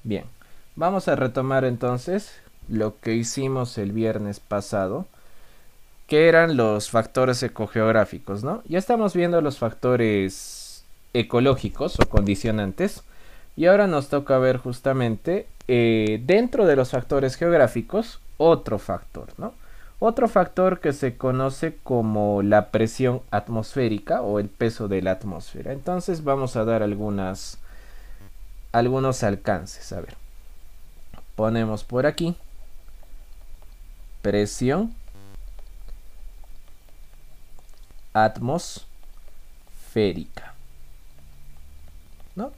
Bien, vamos a retomar entonces lo que hicimos el viernes pasado, que eran los factores ecogeográficos, ¿no? Ya estamos viendo los factores ecológicos o condicionantes, y ahora nos toca ver justamente dentro de los factores geográficos otro factor, ¿no? Otro factor que se conoce como la presión atmosférica o el peso de la atmósfera. Entonces vamos a dar algunos alcances. A ver, ponemos por aquí presión atmosférica, ¿no?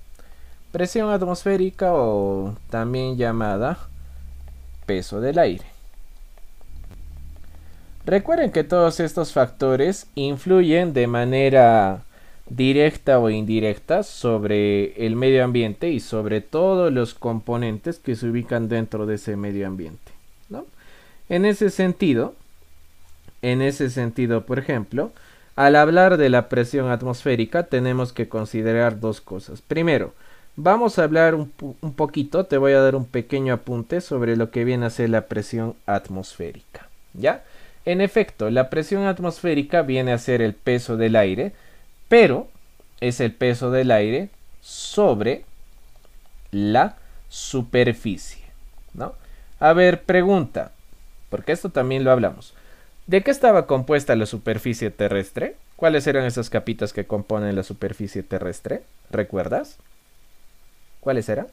Presión atmosférica o también llamada peso del aire. Recuerden que todos estos factores influyen de manera directa o indirecta sobre el medio ambiente y sobre todos los componentes que se ubican dentro de ese medio ambiente, ¿no? En ese sentido, por ejemplo, al hablar de la presión atmosférica tenemos que considerar dos cosas. Primero, vamos a hablar un poquito, te voy a dar un pequeño apunte sobre lo que viene a ser la presión atmosférica, ¿ya? En efecto, la presión atmosférica viene a ser el peso del aire, pero es el peso del aire sobre la superficie, ¿no? A ver, pregunta, porque esto también lo hablamos. ¿De qué estaba compuesta la superficie terrestre? ¿Cuáles eran esas capitas que componen la superficie terrestre? ¿Recuerdas? ¿Cuáles eran?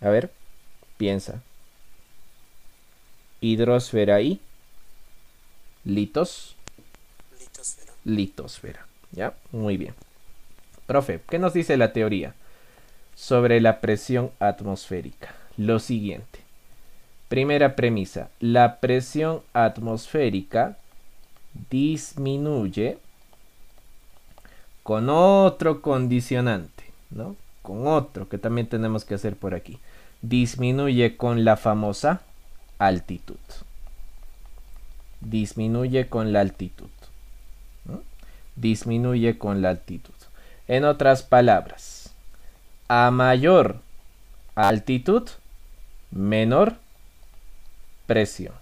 A ver, piensa. Hidrosfera y litosfera. ¿Ya? Muy bien. Profe, ¿qué nos dice la teoría sobre la presión atmosférica? Lo siguiente. Primera premisa. La presión atmosférica disminuye con otro condicionante, ¿no? Con otro que también tenemos que hacer por aquí. Disminuye con la famosa altitud. Disminuye con la altitud, ¿no? Disminuye con la altitud. En otras palabras, a mayor altitud, menor presión,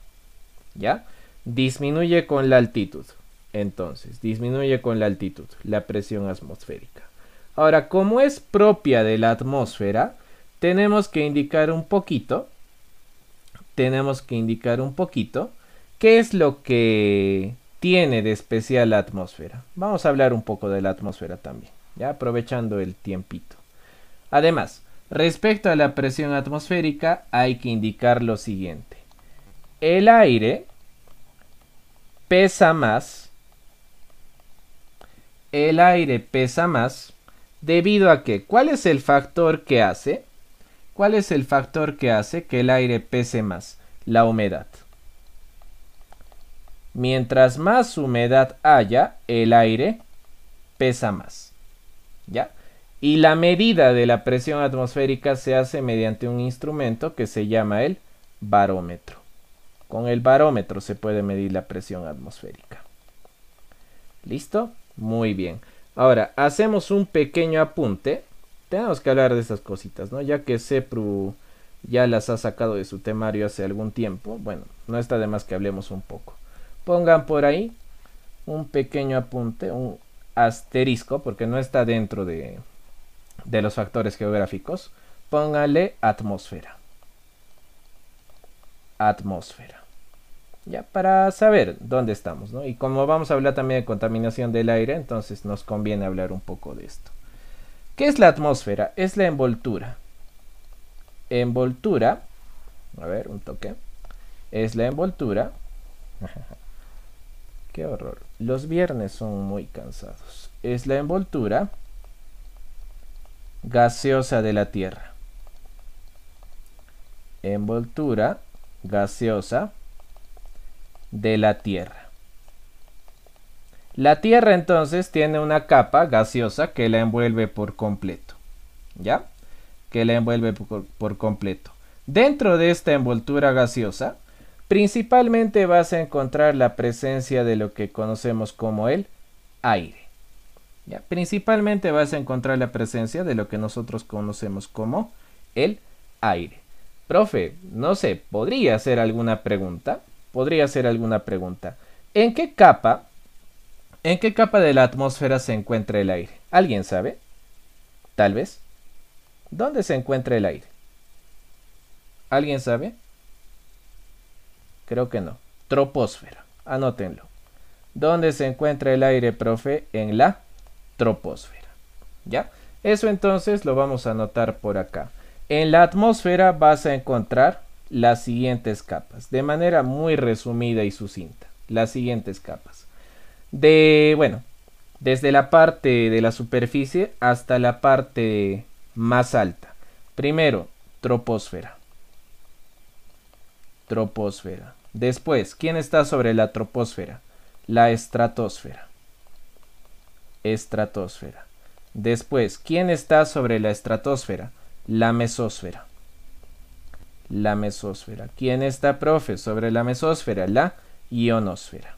¿ya? Disminuye con la altitud. Entonces, disminuye con la altitud, la presión atmosférica. Ahora, como es propia de la atmósfera, tenemos que indicar un poquito qué es lo que tiene de especial la atmósfera. Vamos a hablar un poco de la atmósfera también, ya aprovechando el tiempito. Además, respecto a la presión atmosférica, hay que indicar lo siguiente. El aire pesa más. El aire pesa más debido a que, ¿cuál es el factor que hace? ¿Cuál es el factor que hace que el aire pese más? La humedad. Mientras más humedad haya, el aire pesa más, ¿ya? Y la medida de la presión atmosférica se hace mediante un instrumento que se llama el barómetro. Con el barómetro se puede medir la presión atmosférica. ¿Listo? Muy bien. Ahora, hacemos un pequeño apunte. Tenemos que hablar de estas cositas, ¿no? Ya que CEPRU ya las ha sacado de su temario hace algún tiempo. Bueno, no está de más que hablemos un poco. Pongan por ahí un pequeño apunte, un asterisco, porque no está dentro de los factores geográficos. Pónganle atmósfera. Atmósfera. Ya, para saber dónde estamos, ¿no? Y como vamos a hablar también de contaminación del aire, entonces nos conviene hablar un poco de esto. ¿Qué es la atmósfera? Es la envoltura. Envoltura. A ver, un toque. Es la envoltura. Qué horror. Los viernes son muy cansados. Es la envoltura gaseosa de la Tierra. Envoltura gaseosa de la Tierra. La Tierra entonces tiene una capa gaseosa que la envuelve por completo, ¿ya? Que la envuelve por completo. Dentro de esta envoltura gaseosa, principalmente vas a encontrar la presencia de lo que conocemos como el aire, ¿Ya? Principalmente vas a encontrar la presencia de lo que nosotros conocemos como el aire. Profe, no sé, ¿podría hacer alguna pregunta? Podría hacer alguna pregunta. ¿En qué capa, en qué capa de la atmósfera se encuentra el aire? ¿Alguien sabe? Tal vez. ¿Dónde se encuentra el aire? ¿Alguien sabe? Creo que no. Troposfera. Anótenlo. ¿Dónde se encuentra el aire, profe? En la troposfera. ¿Ya? Eso entonces lo vamos a anotar por acá. En la atmósfera vas a encontrar las siguientes capas, de manera muy resumida y sucinta. Las siguientes capas. Bueno, desde la parte de la superficie hasta la parte más alta. Primero, troposfera. Troposfera. Después, ¿quién está sobre la troposfera? La estratosfera. Estratosfera. Después, ¿quién está sobre la estratosfera? La mesósfera. La mesósfera. ¿Quién está, profe, sobre la mesósfera? La ionosfera.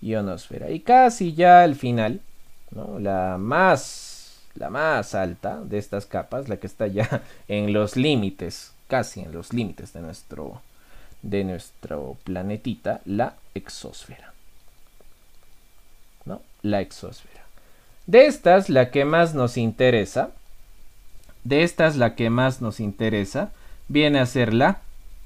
Ionosfera. Y casi ya al final, ¿no? La más alta de estas capas, la que está ya en los límites, casi en los límites de nuestro planetita, la exósfera. ¿No? La exósfera. De estas, la que más nos interesa, viene a ser la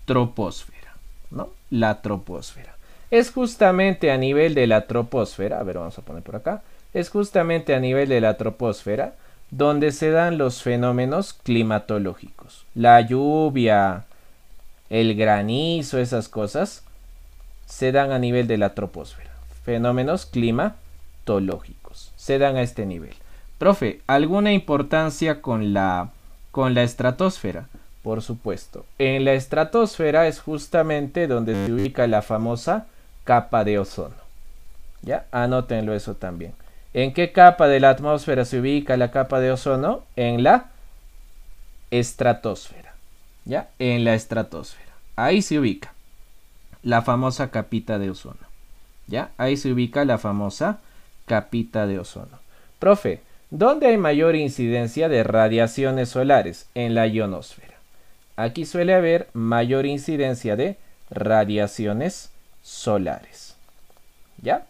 troposfera, ¿no? La troposfera. Es justamente a nivel de la troposfera, a ver, vamos a poner por acá, es justamente a nivel de la troposfera donde se dan los fenómenos climatológicos. La lluvia, el granizo, esas cosas, se dan a nivel de la troposfera. Fenómenos climatológicos se dan a este nivel. Profe, ¿alguna importancia con la estratosfera? Por supuesto. En la estratosfera es justamente donde se ubica la famosa capa de ozono. ¿Ya? Anótenlo eso también. ¿En qué capa de la atmósfera se ubica la capa de ozono? En la estratosfera. ¿Ya? En la estratosfera. Ahí se ubica la famosa capita de ozono. ¿Ya? Ahí se ubica la famosa capita de ozono. Profe, ¿dónde hay mayor incidencia de radiaciones solares? En la ionosfera. Aquí suele haber mayor incidencia de radiaciones solares. ¿Ya?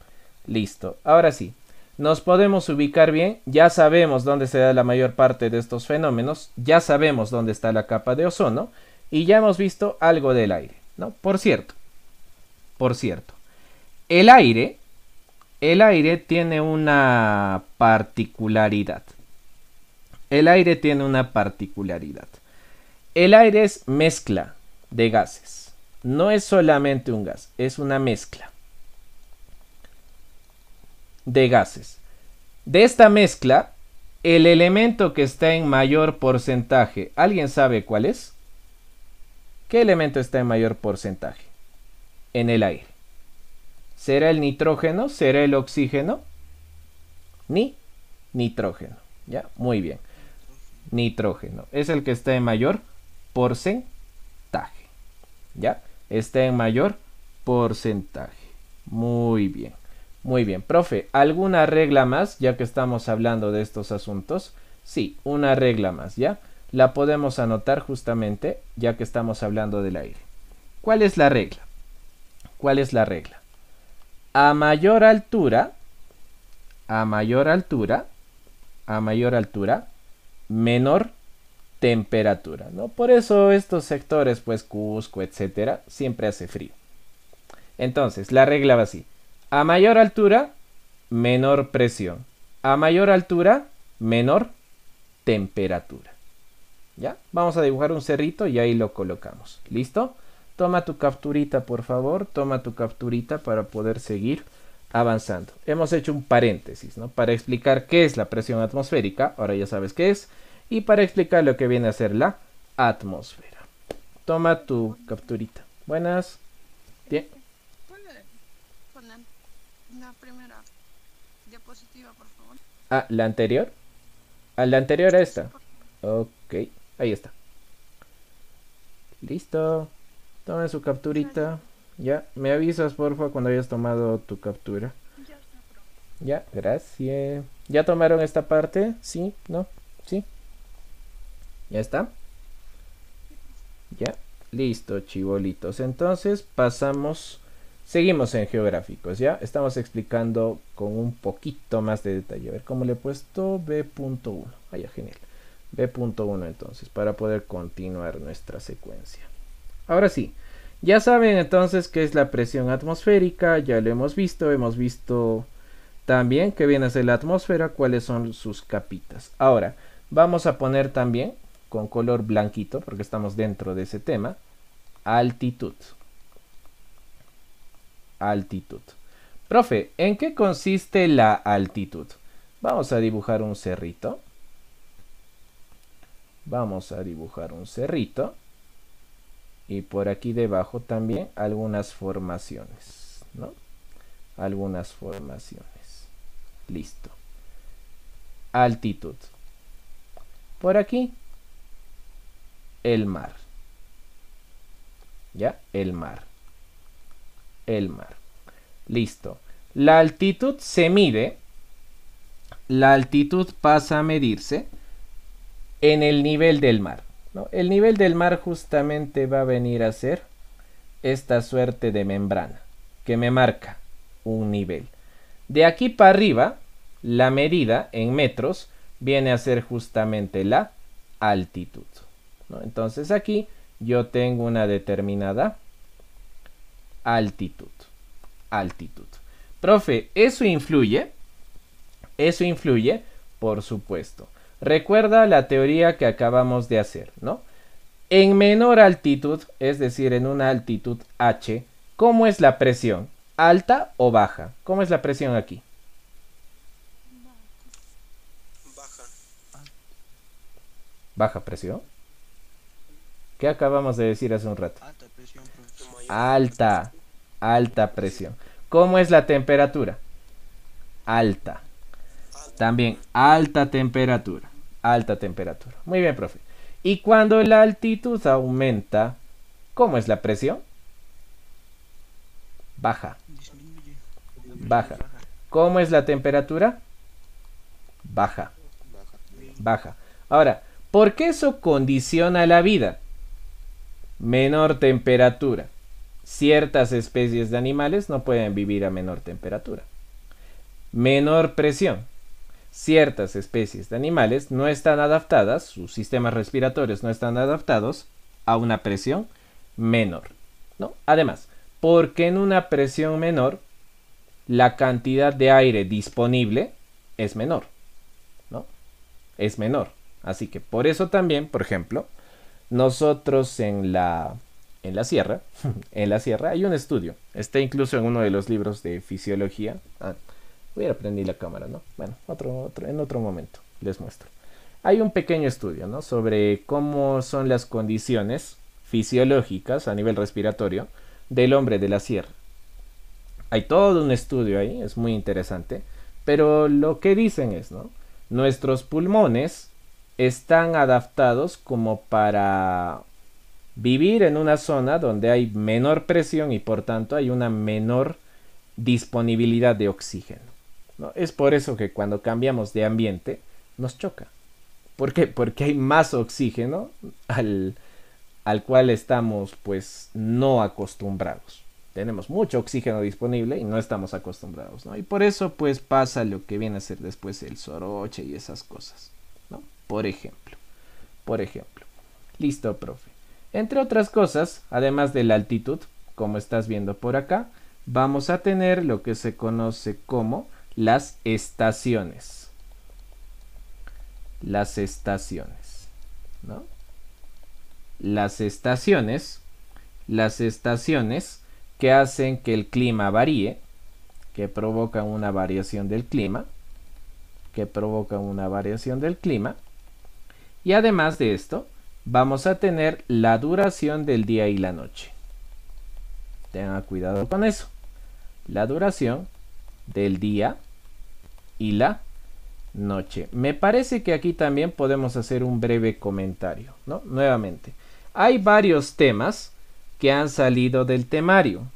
Listo. Ahora sí, nos podemos ubicar bien. Ya sabemos dónde se da la mayor parte de estos fenómenos. Ya sabemos dónde está la capa de ozono. Y ya hemos visto algo del aire, ¿no? Por cierto, el aire tiene una particularidad. El aire tiene una particularidad. El aire es mezcla de gases. No es solamente un gas, es una mezcla de gases. De esta mezcla, el elemento que está en mayor porcentaje, ¿alguien sabe cuál es? ¿Qué elemento está en mayor porcentaje en el aire? ¿Será el nitrógeno? ¿Será el oxígeno? Nitrógeno. ¿Ya? Muy bien. Nitrógeno. Es el que está en mayor porcentaje. ¿Ya? Está en mayor porcentaje. Muy bien. Muy bien. Profe, ¿alguna regla más ya que estamos hablando de estos asuntos? Sí, una regla más, ¿ya? La podemos anotar justamente ya que estamos hablando del aire. ¿Cuál es la regla? ¿Cuál es la regla? A mayor altura, menor temperatura, ¿no? Por eso estos sectores, pues Cusco, etcétera, siempre hace frío. Entonces, la regla va así. A mayor altura, menor presión. A mayor altura, menor temperatura. ¿Ya? Vamos a dibujar un cerrito y ahí lo colocamos. ¿Listo? Toma tu capturita, por favor. Toma tu capturita para poder seguir avanzando. Hemos hecho un paréntesis, ¿no? Para explicar qué es la presión atmosférica. Ahora ya sabes qué es. Y para explicar lo que viene a ser la atmósfera. Toma tu capturita. Buenas. Bien. ¿Puede poner la primera diapositiva, por favor? Ah, la anterior. Ah, la anterior a Sí, esta. por favor. Ok. Ahí está. Listo. Tomen su Gracias. capturita. Ya. Me avisas, porfa, cuando hayas tomado tu captura. Ya está, profe. Ya, gracias. ¿Ya tomaron esta parte? ¿Sí? ¿No? ¿Sí? ¿Ya está? Ya. Listo, chibolitos. Entonces pasamos, seguimos en geográficos, ¿ya? Estamos explicando con un poquito más de detalle. A ver, ¿cómo le he puesto? B.1. Ah, ya, genial. B.1 entonces, para poder continuar nuestra secuencia. Ahora sí, ya saben entonces qué es la presión atmosférica, ya lo hemos visto también qué viene a ser la atmósfera, cuáles son sus capitas. Ahora, vamos a poner también con color blanquito, porque estamos dentro de ese tema, altitud. Altitud. Profe, ¿en qué consiste la altitud? Vamos a dibujar un cerrito. Vamos a dibujar un cerrito. Y por aquí debajo también algunas formaciones, ¿no? Algunas formaciones. Listo. Altitud. Por aquí, el mar. ¿Ya? El mar. El mar. Listo. La altitud se mide. La altitud pasa a medirse en el nivel del mar, ¿no? El nivel del mar justamente va a venir a ser esta suerte de membrana que me marca un nivel. De aquí para arriba, la medida en metros viene a ser justamente la altitud, ¿no? Entonces aquí yo tengo una determinada altitud. Altitud. Profe, ¿eso influye? Eso influye, por supuesto. Recuerda la teoría que acabamos de hacer, ¿no? En menor altitud, es decir, en una altitud H, ¿cómo es la presión? ¿Alta o baja? ¿Cómo es la presión aquí? Baja. ¿Baja presión? ¿Qué acabamos de decir hace un rato? Alta presión, profesor. Alta. Alta presión. ¿Cómo es la temperatura? Alta. También alta temperatura. Alta temperatura. Muy bien, profe. Y cuando la altitud aumenta, ¿cómo es la presión? Baja. Disminuye. Baja. ¿Cómo es la temperatura? Baja. Baja. Ahora, ¿por qué eso condiciona la vida? Menor temperatura. Ciertas especies de animales no pueden vivir a menor temperatura. Menor presión. Ciertas especies de animales no están adaptadas, sus sistemas respiratorios no están adaptados a una presión menor, ¿no? Además, porque en una presión menor la cantidad de aire disponible es menor, ¿no? Es menor. Así que por eso también, por ejemplo, nosotros en la sierra, en la sierra hay un estudio, está incluso en uno de los libros de fisiología. Voy a prender la cámara, ¿no? Bueno, en otro momento les muestro. Hay un pequeño estudio, ¿no? Sobre cómo son las condiciones fisiológicas a nivel respiratorio del hombre de la sierra. Hay todo un estudio ahí, es muy interesante, pero lo que dicen es, ¿no? Nuestros pulmones están adaptados como para vivir en una zona donde hay menor presión y por tanto hay una menor disponibilidad de oxígeno, ¿no? Es por eso que cuando cambiamos de ambiente nos choca. ¿Por qué? Porque hay más oxígeno al cual estamos pues no acostumbrados. Tenemos mucho oxígeno disponible y no estamos acostumbrados, ¿no? Y por eso pues pasa lo que viene a ser después el soroche y esas cosas, ¿no? Por ejemplo. Listo, profe. Entre otras cosas, además de la altitud, como estás viendo por acá, vamos a tener lo que se conoce como las estaciones. Las estaciones, ¿no? Las estaciones que hacen que el clima varíe, que provocan una variación del clima, y además de esto, vamos a tener la duración del día y la noche. Tengan cuidado con eso. La duración del día y la noche. Me parece que aquí también podemos hacer un breve comentario, ¿no? Nuevamente, hay varios temas que han salido del temario.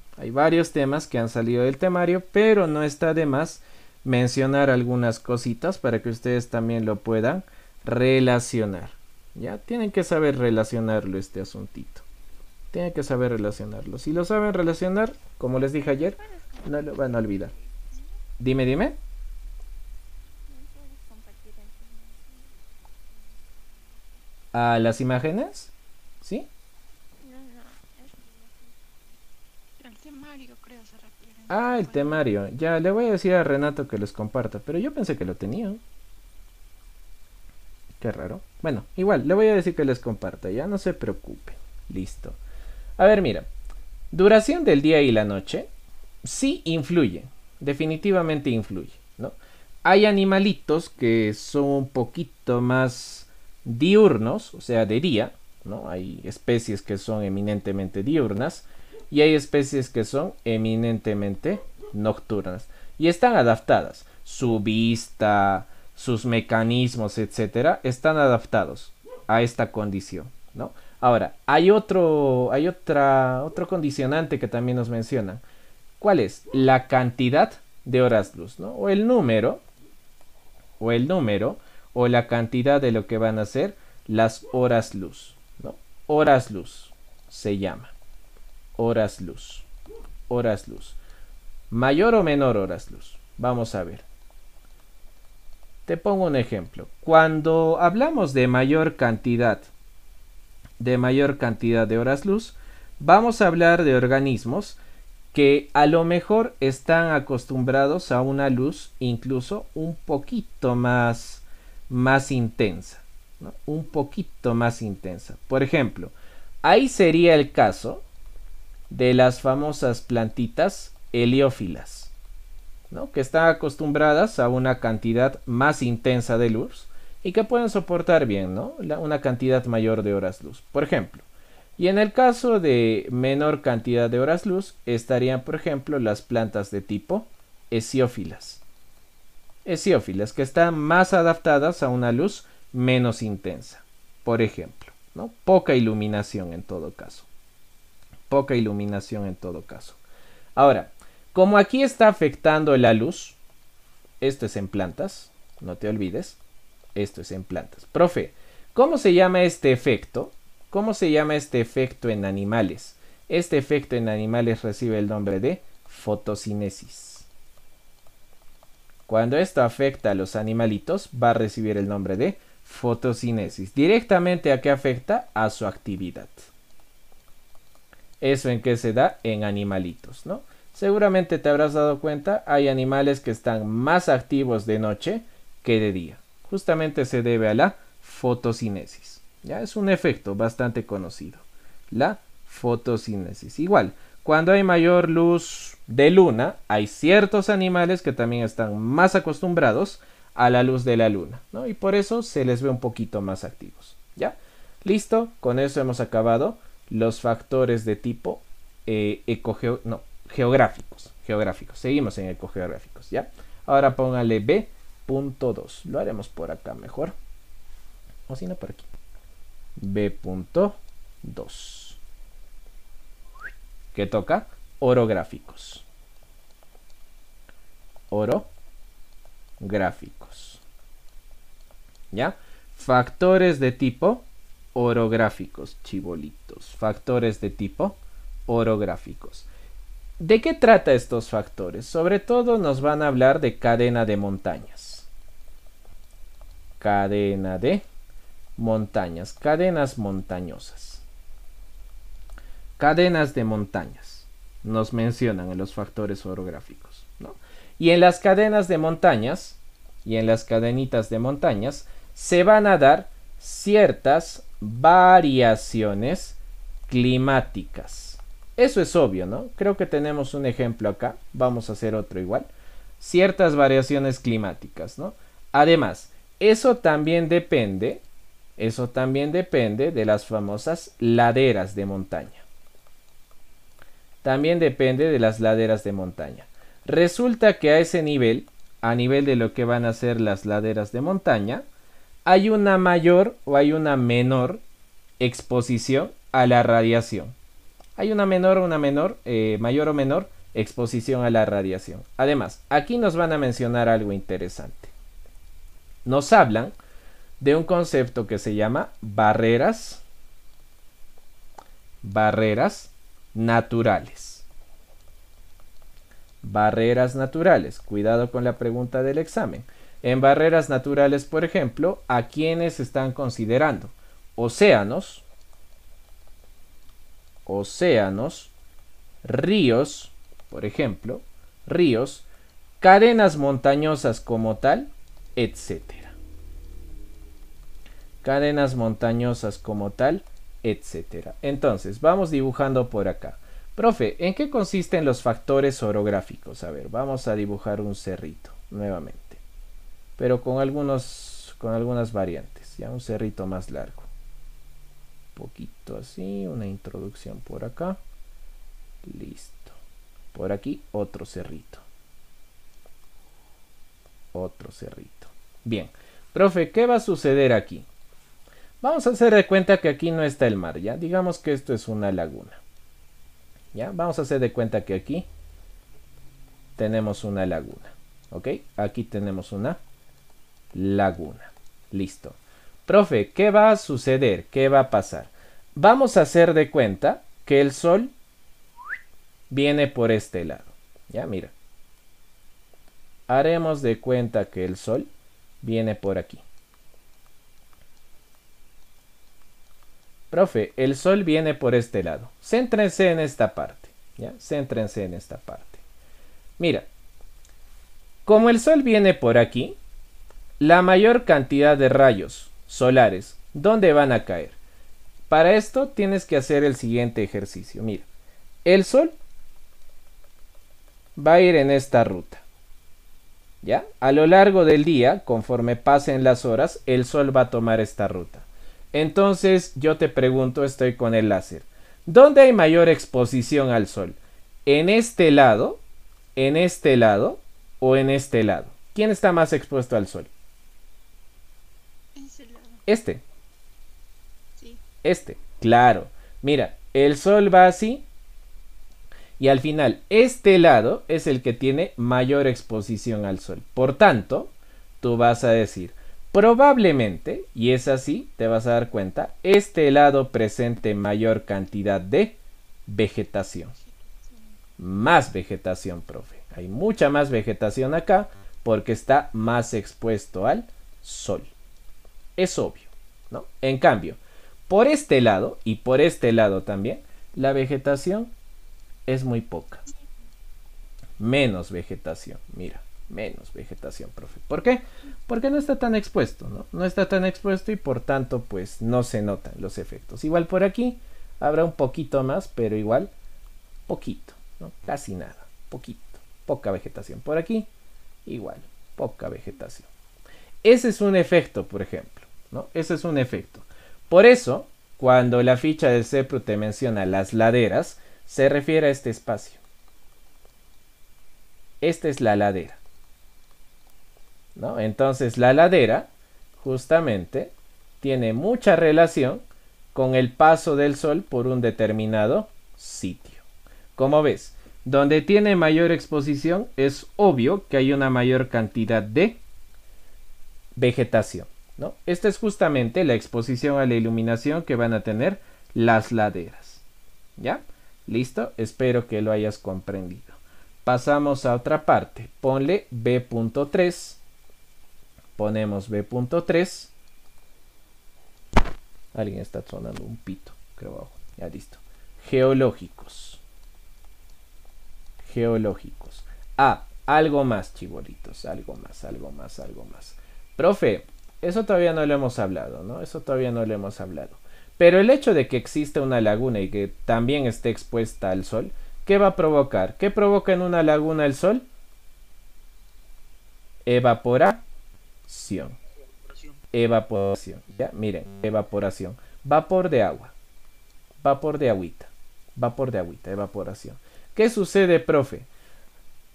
Pero no está de más mencionar algunas cositas para que ustedes también lo puedan relacionar. Ya tienen que saber relacionarlo este asuntito. Tienen que saber relacionarlo. Si lo saben relacionar, como les dije ayer, no lo van a olvidar. Dime, dime. ¿A las imágenes? ¿Sí? El temario creo se refiere. Ah, el temario. Ya le voy a decir a Renato que les comparta, pero yo pensé que lo tenía. Qué raro. Bueno, igual, le voy a decir que les comparta, ya no se preocupen. Listo. A ver, mira. Duración del día y la noche sí influye. Definitivamente influye, ¿no? Hay animalitos que son un poquito más diurnos, o sea, de día, ¿no? Hay especies que son eminentemente diurnas y hay especies que son eminentemente nocturnas y están adaptadas. Su vista, sus mecanismos, etcétera, están adaptados a esta condición, ¿no? Ahora, hay otro condicionante que también nos mencionan. ¿Cuál es? La cantidad de horas luz, ¿no? O el número, o la cantidad de lo que van a ser las horas luz, ¿no? Horas luz se llama. Horas luz. Horas luz. Mayor o menor horas luz. Vamos a ver. Te pongo un ejemplo. Cuando hablamos de mayor cantidad de horas luz, vamos a hablar de organismos que a lo mejor están acostumbrados a una luz incluso un poquito más intensa, ¿no? Un poquito más intensa. Por ejemplo, ahí sería el caso de las famosas plantitas heliófilas, ¿no? Que están acostumbradas a una cantidad más intensa de luz y que pueden soportar bien, ¿no? Una cantidad mayor de horas luz, por ejemplo. Y en el caso de menor cantidad de horas luz estarían, por ejemplo, las plantas de tipo hesiófilas. Hesiófilas, que están más adaptadas a una luz menos intensa, por ejemplo, ¿no? Poca iluminación en todo caso. Poca iluminación en todo caso. Ahora, como aquí está afectando la luz, esto es en plantas, no te olvides, esto es en plantas. Profe, ¿cómo se llama este efecto? ¿Cómo se llama este efecto en animales? Este efecto en animales recibe el nombre de fotocinesis. Cuando esto afecta a los animalitos, va a recibir el nombre de fotocinesis. ¿Directamente a qué afecta? A su actividad. ¿Eso en qué se da? En animalitos, ¿no? Seguramente te habrás dado cuenta, hay animales que están más activos de noche que de día. Justamente se debe a la fotocinesis. Ya es un efecto bastante conocido. La fotocinesis. Igual, cuando hay mayor luz de luna, hay ciertos animales que también están más acostumbrados a la luz de la luna, ¿no? Y por eso se les ve un poquito más activos. ¿Ya? Listo, con eso hemos acabado los factores de tipo geográficos. Seguimos en ecogeográficos, ¿ya? Ahora póngale B.2. Lo haremos por acá mejor. O si no, por aquí. B.2. ¿Qué toca? Orográficos. Orográficos. ¿Ya? Factores de tipo orográficos, chibolitos. Factores de tipo orográficos. ¿De qué trata estos factores? Sobre todo nos van a hablar de cadena de montañas. Cadena de montañas, cadenas montañosas. Cadenas de montañas nos mencionan en los factores orográficos, ¿no? Y en las cadenas de montañas y en las cadenitas de montañas se van a dar ciertas variaciones climáticas. Eso es obvio, ¿no? Creo que tenemos un ejemplo acá. Vamos a hacer otro igual. Ciertas variaciones climáticas, ¿no? Además, eso también depende de las famosas laderas de montaña. También depende de las laderas de montaña. Resulta que a ese nivel, a nivel de lo que van a ser las laderas de montaña, hay una mayor o hay una menor exposición a la radiación. Hay una mayor o menor exposición a la radiación. Además, aquí nos van a mencionar algo interesante. Nos hablan de un concepto que se llama barreras naturales. Barreras naturales. Cuidado con la pregunta del examen. En barreras naturales, por ejemplo, ¿a quiénes están considerando? Océanos, ríos, por ejemplo, ríos, cadenas montañosas como tal, etcétera. Cadenas montañosas como tal, etcétera. Entonces, vamos dibujando por acá. Profe, ¿en qué consisten los factores orográficos? A ver, vamos a dibujar un cerrito nuevamente, pero con algunas variantes. Ya un cerrito más largo. Un poquito así, una introducción por acá. Listo. Por aquí otro cerrito. Otro cerrito. Bien. Profe, ¿qué va a suceder aquí? Vamos a hacer de cuenta que aquí no está el mar, ¿ya? Digamos que esto es una laguna. ¿Ya? Vamos a hacer de cuenta que aquí tenemos una laguna. ¿Ok? Aquí tenemos una laguna. Listo. Profe, ¿qué va a suceder? ¿Qué va a pasar? Vamos a hacer de cuenta que el sol viene por este lado. Ya, mira. Haremos de cuenta que el sol viene por aquí. Profe, el sol viene por este lado. Céntrense en esta parte. ¿Ya? Céntrense en esta parte. Mira. Como el sol viene por aquí, la mayor cantidad de rayos solares, ¿dónde van a caer? Para esto tienes que hacer el siguiente ejercicio. Mira, el sol va a ir en esta ruta. ¿Ya? A lo largo del día, conforme pasen las horas, el sol va a tomar esta ruta. Entonces yo te pregunto, estoy con el láser. ¿Dónde hay mayor exposición al sol? ¿En este lado o en este lado? ¿Quién está más expuesto al sol? Ese lado. Este. Sí. Este, claro. Mira, el sol va así. Y al final, este lado es el que tiene mayor exposición al sol. Por tanto, tú vas a decir, probablemente, y es así, te vas a dar cuenta, este lado presente mayor cantidad de vegetación. Más vegetación, profe. Hay mucha más vegetación acá porque está más expuesto al sol. Es obvio, ¿no? En cambio, por este lado y por este lado también, la vegetación es muy poca. Menos vegetación, mira, menos vegetación, profe. ¿Por qué? Porque no está tan expuesto, ¿no? No está tan expuesto y por tanto, pues no se notan los efectos. Igual por aquí habrá un poquito más, pero igual poquito, ¿no? Casi nada, poquito, poca vegetación. Por aquí, igual, poca vegetación. Ese es un efecto, por ejemplo, ¿no? Ese es un efecto. Por eso, cuando la ficha del CEPRU te menciona las laderas, se refiere a este espacio. Esta es la ladera, ¿no? Entonces la ladera justamente tiene mucha relación con el paso del sol por un determinado sitio. Como ves, donde tiene mayor exposición es obvio que hay una mayor cantidad de vegetación, ¿no? Esta es justamente la exposición a la iluminación que van a tener las laderas. ¿Ya? ¿Listo? Espero que lo hayas comprendido. Pasamos a otra parte. Ponle B.3. Ponemos B.3. Alguien está sonando un pito, creo abajo. Ya listo. Geológicos. Geológicos. Ah, algo más, chibolitos. Algo más. Profe, eso todavía no lo hemos hablado, ¿no? Eso todavía no lo hemos hablado. Pero el hecho de que exista una laguna y que también esté expuesta al sol, ¿qué va a provocar? ¿Qué provoca en una laguna el sol? Evaporación. Evaporación. Ya, miren, evaporación. Vapor de agua. Vapor de agüita. Vapor de agüita, evaporación. ¿Qué sucede, profe?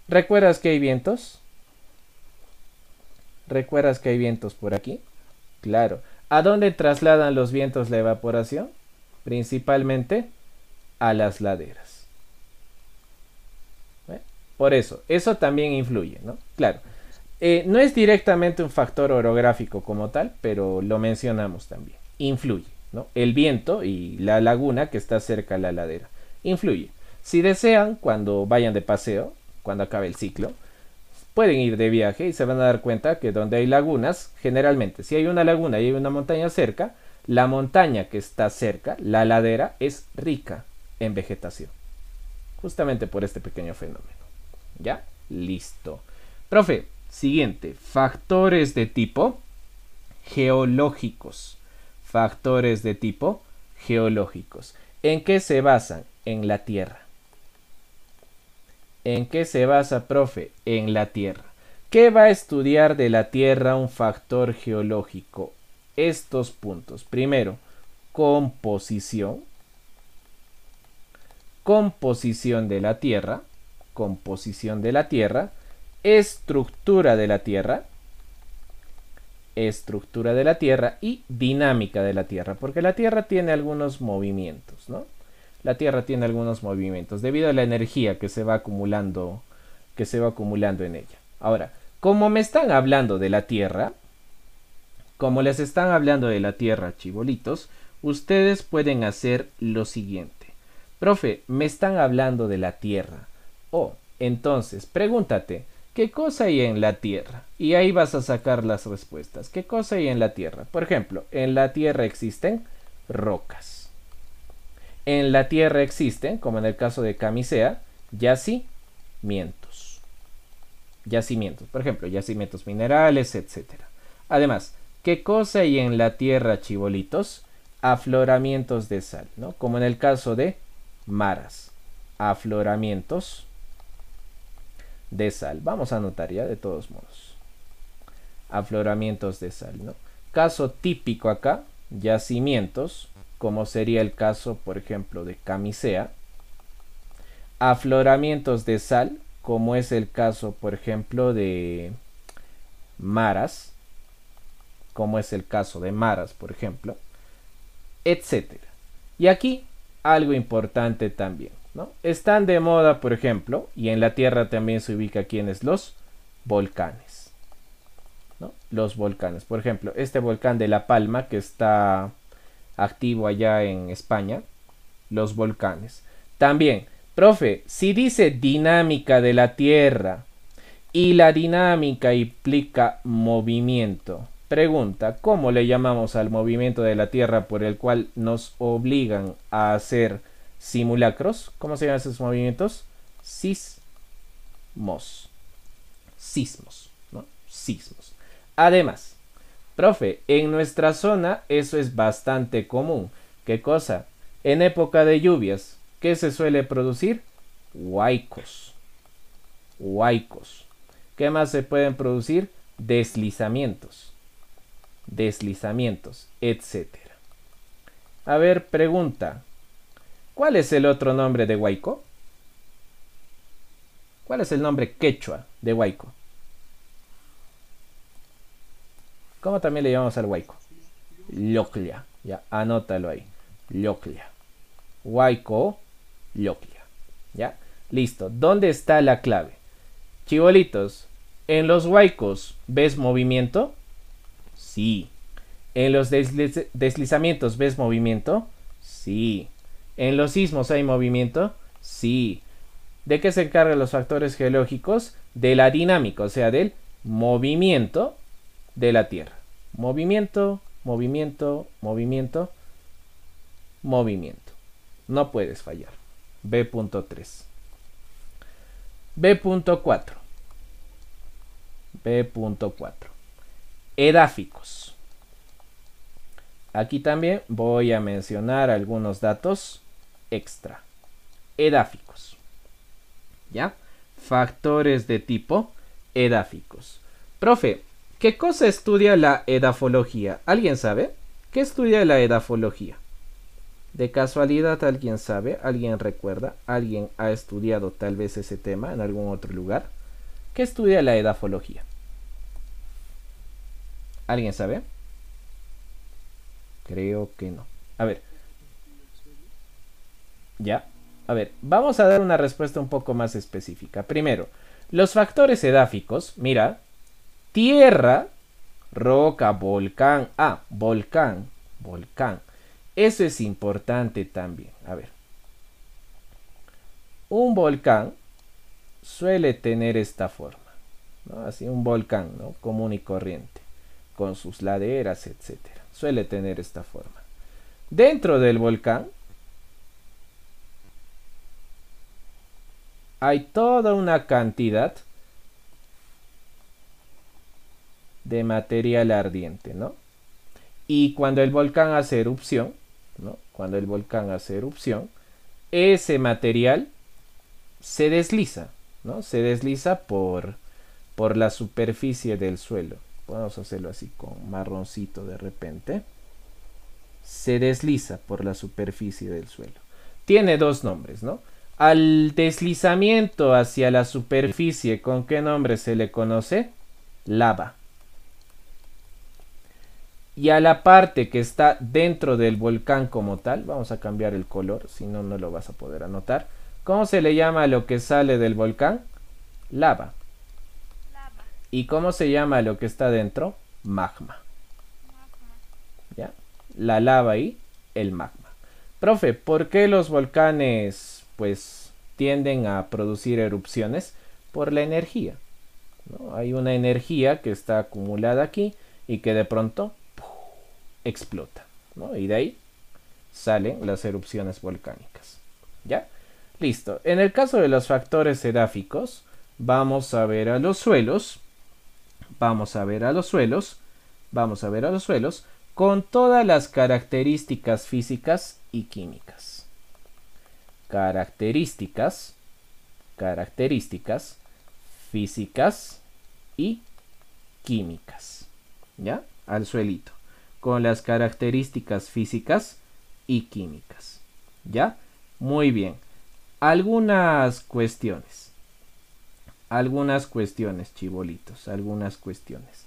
¿Recuerdas que hay vientos? ¿Recuerdas que hay vientos por aquí? Claro. ¿A dónde trasladan los vientos la evaporación? Principalmente a las laderas. Por eso también influye, ¿no? Claro. No es directamente un factor orográfico como tal, pero lo mencionamos también. Influye, ¿no? El viento y la laguna que está cerca de la ladera. Influye. Si desean, cuando vayan de paseo, cuando acabe el ciclo, pueden ir de viaje y se van a dar cuenta que donde hay lagunas, generalmente, si hay una laguna y hay una montaña cerca, la montaña que está cerca, la ladera, es rica en vegetación. Justamente por este pequeño fenómeno. ¿Ya? Listo. Profe, siguiente. Factores de tipo geológicos. Factores de tipo geológicos. ¿En qué se basan? En la Tierra. ¿En qué se basa, profe? En la Tierra. ¿Qué va a estudiar de la Tierra un factor geológico? Estos puntos. Primero, composición. Composición de la Tierra. Composición de la Tierra. Estructura de la Tierra. Estructura de la Tierra y dinámica de la Tierra. Porque la Tierra tiene algunos movimientos, ¿no? La Tierra tiene algunos movimientos debido a la energía que se va acumulando en ella. Ahora, como me están hablando de la Tierra, como les están hablando de la Tierra, chibolitos, ustedes pueden hacer lo siguiente. Profe, me están hablando de la Tierra. Oh, entonces, pregúntate, ¿qué cosa hay en la Tierra? Y ahí vas a sacar las respuestas. ¿Qué cosa hay en la Tierra? Por ejemplo, en la Tierra existen rocas. En la Tierra existen, como en el caso de Camisea, yacimientos. Yacimientos, por ejemplo, yacimientos minerales, etc. Además, ¿qué cosa hay en la Tierra, chibolitos? Afloramientos de sal, ¿no? Como en el caso de maras. Afloramientos de sal. Vamos a anotar ya de todos modos. Afloramientos de sal, ¿no? Caso típico acá, yacimientos, como sería el caso, por ejemplo, de Camisea. Afloramientos de sal, como es el caso, por ejemplo, de maras, como es el caso de maras, por ejemplo, etcétera. Y aquí algo importante también, ¿no? Están de moda, por ejemplo, y en la Tierra también se ubica quienes los volcanes, ¿no? Los volcanes, por ejemplo, este volcán de La Palma que está activo allá en España, los volcanes. También, profe, si dice dinámica de la Tierra y la dinámica implica movimiento, pregunta, ¿cómo le llamamos al movimiento de la Tierra por el cual nos obligan a hacer simulacros? ¿Cómo se llaman esos movimientos? Sismos. Sismos, ¿no? Sismos. Además, profe, en nuestra zona eso es bastante común. ¿Qué cosa? En época de lluvias, ¿qué se suele producir? Huaicos. Huaicos. ¿Qué más se pueden producir? Deslizamientos. Deslizamientos, etc. A ver, pregunta. ¿Cuál es el otro nombre de huaico? ¿Cuál es el nombre quechua de huaico? ¿Cómo también le llamamos al huaico? Lloclia. Ya, anótalo ahí. Lloclia. Huaico, lloclia. ¿Ya? Listo. ¿Dónde está la clave? Chibolitos, ¿en los huaicos ves movimiento? Sí. ¿En los deslizamientos ves movimiento? Sí. ¿En los sismos hay movimiento? Sí. ¿De qué se encargan los factores geológicos? De la dinámica, o sea, del movimiento de la Tierra. Movimiento, movimiento, movimiento, movimiento. No puedes fallar. B.3. B.4. B.4. Edáficos. Aquí también voy a mencionar algunos datos extra. Edáficos. ¿Ya? Factores de tipo edáficos. Profe, ¿qué cosa estudia la edafología? ¿Alguien sabe? ¿Qué estudia la edafología? De casualidad, ¿alguien sabe? ¿Alguien recuerda? ¿Alguien ha estudiado tal vez ese tema en algún otro lugar? ¿Qué estudia la edafología? ¿Alguien sabe? Creo que no. A ver. ¿Ya? A ver, vamos a dar una respuesta un poco más específica. Primero, los factores edáficos, mira, tierra, roca, volcán, volcán, volcán. Eso es importante también. A ver, un volcán suele tener esta forma, ¿no? Así un volcán, ¿no? Común y corriente, con sus laderas, etcétera. Suele tener esta forma. Dentro del volcán hay toda una cantidad de material ardiente, ¿no? Y cuando el volcán hace erupción, ¿no? Cuando el volcán hace erupción, ese material se desliza, ¿no? Se desliza por la superficie del suelo. Podemos hacerlo así con marroncito de repente. Se desliza por la superficie del suelo. Tiene dos nombres, ¿no? Al deslizamiento hacia la superficie, ¿con qué nombre se le conoce? Lava. Y a la parte que está dentro del volcán como tal, vamos a cambiar el color, si no, no lo vas a poder anotar. ¿Cómo se le llama a lo que sale del volcán? Lava. ¿Y cómo se llama a lo que está dentro? Magma. ¿Ya? La lava y el magma. Profe, ¿por qué los volcanes pues tienden a producir erupciones? Por la energía, ¿no? Hay una energía que está acumulada aquí y que de pronto explota, ¿no? Y de ahí salen las erupciones volcánicas. ¿Ya? Listo. En el caso de los factores edáficos, vamos a ver a los suelos. Vamos a ver a los suelos. Vamos a ver a los suelos con todas las características físicas y químicas. Características físicas y químicas. ¿Ya? Al suelito. Con las características físicas y químicas. ¿Ya? Muy bien. Algunas cuestiones, chibolitos, algunas cuestiones.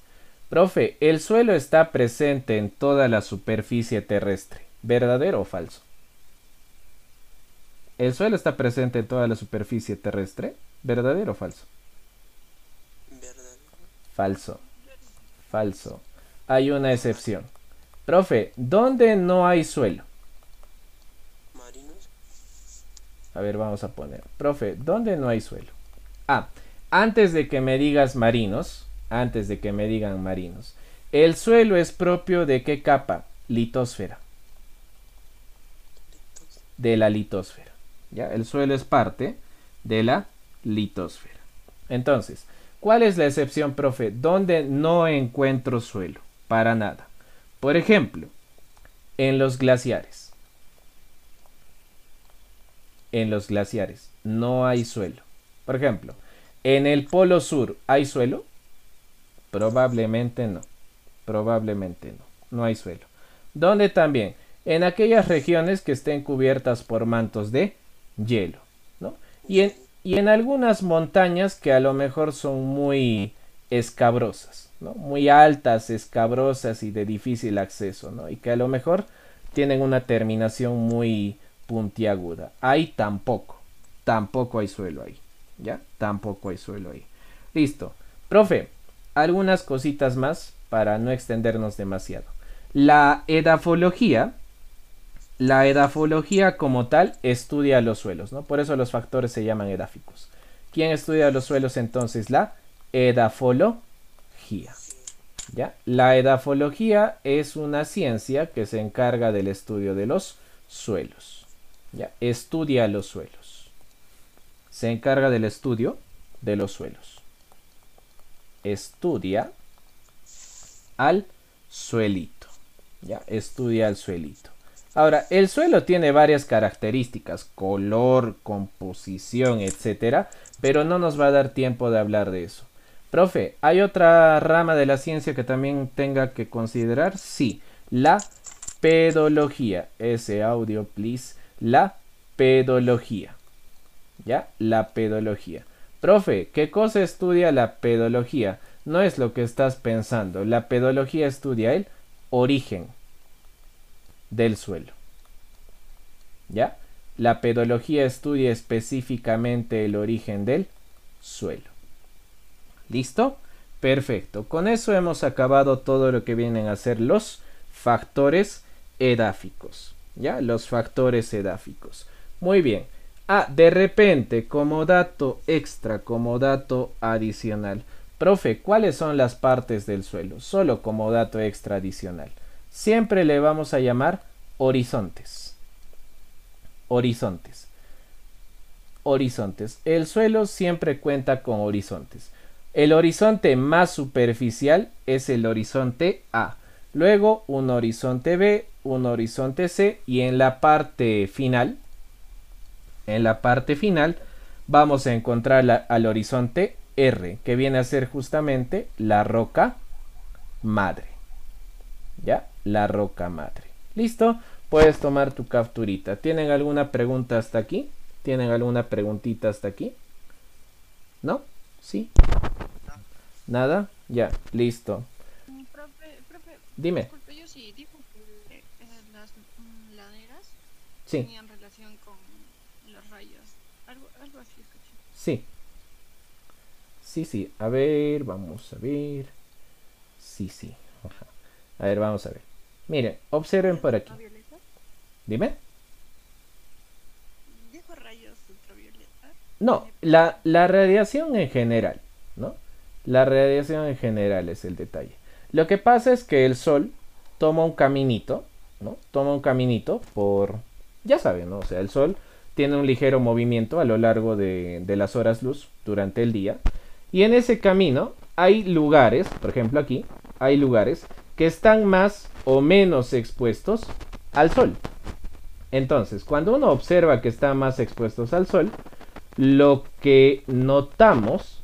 Profe, ¿el suelo está presente en toda la superficie terrestre? ¿Verdadero o falso? ¿El suelo está presente en toda la superficie terrestre? ¿Verdadero o falso? Verdadero. Falso. Falso. Hay una excepción. Profe, ¿dónde no hay suelo? Marinos. A ver, vamos a poner. Profe, ¿dónde no hay suelo? Antes de que me digas marinos, antes de que me digan marinos, ¿el suelo es propio de qué capa? Litosfera. De la litosfera. ¿Ya? El suelo es parte de la litosfera. Entonces, ¿cuál es la excepción, profe? ¿Dónde no encuentro suelo? Para nada. Por ejemplo, en los glaciares. En los glaciares no hay suelo. Por ejemplo, ¿en el polo sur hay suelo? Probablemente no. Probablemente no. No hay suelo. ¿Dónde también? En aquellas regiones que estén cubiertas por mantos de hielo, ¿no? Y en algunas montañas que a lo mejor son muy escabrosas, ¿no? Muy altas, escabrosas y de difícil acceso, ¿no? Y que a lo mejor tienen una terminación muy puntiaguda. Ahí tampoco hay suelo ahí, ¿ya? Tampoco hay suelo ahí. Listo. Profe, algunas cositas más para no extendernos demasiado. La edafología como tal estudia los suelos, ¿no? Por eso los factores se llaman edáficos. ¿Quién estudia los suelos entonces? La edafología. ¿Ya? La edafología es una ciencia que se encarga del estudio de los suelos. ¿Ya? Estudia los suelos. Se encarga del estudio de los suelos. Estudia al suelito. ¿Ya? Estudia al suelito. Ahora, el suelo tiene varias características, color, composición, etcétera, pero no nos va a dar tiempo de hablar de eso. Profe, ¿hay otra rama de la ciencia que también tenga que considerar? Sí, la pedología. Ese audio, please. La pedología. ¿Ya? La pedología. Profe, ¿qué cosa estudia la pedología? No es lo que estás pensando. La pedología estudia el origen del suelo. ¿Ya? La pedología estudia específicamente el origen del suelo. ¿Listo? Perfecto. Con eso hemos acabado todo lo que vienen a ser los factores edáficos. ¿Ya? Los factores edáficos. Muy bien. Ah, de repente, como dato extra, como dato adicional. Profe, ¿cuáles son las partes del suelo? Solo como dato extra adicional. Siempre le vamos a llamar horizontes. Horizontes. Horizontes. El suelo siempre cuenta con horizontes. El horizonte más superficial es el horizonte A. Luego un horizonte B, un horizonte C y en la parte final, vamos a encontrar al horizonte R, que viene a ser justamente la roca madre. ¿Ya? La roca madre. ¿Listo? Puedes tomar tu capturita. ¿Tienen alguna pregunta hasta aquí? ¿Tienen alguna preguntita hasta aquí? ¿No? ¿Sí? ¿Nada? Ya, listo. Profe, Dime. disculpe, yo sí dijo que las laderas Sí, tenían relación con los rayos. Algo así escuché. sí. Sí, sí. A ver, vamos a ver. Sí, sí. Ajá. A ver, vamos a ver. Miren, observen por aquí. ¿Ultravioleta? Dime. ¿Dijo rayos ultravioleta? No, la radiación en general, ¿no? La radiación en general es el detalle. Lo que pasa es que el Sol toma un caminito, ¿no? Toma un caminito por... Ya saben, ¿no? O sea, el Sol tiene un ligero movimiento a lo largo de las horas luz durante el día. Y en ese camino hay lugares, por ejemplo aquí, hay lugares que están más o menos expuestos al Sol. Entonces, cuando uno observa que están más expuestos al Sol, lo que notamos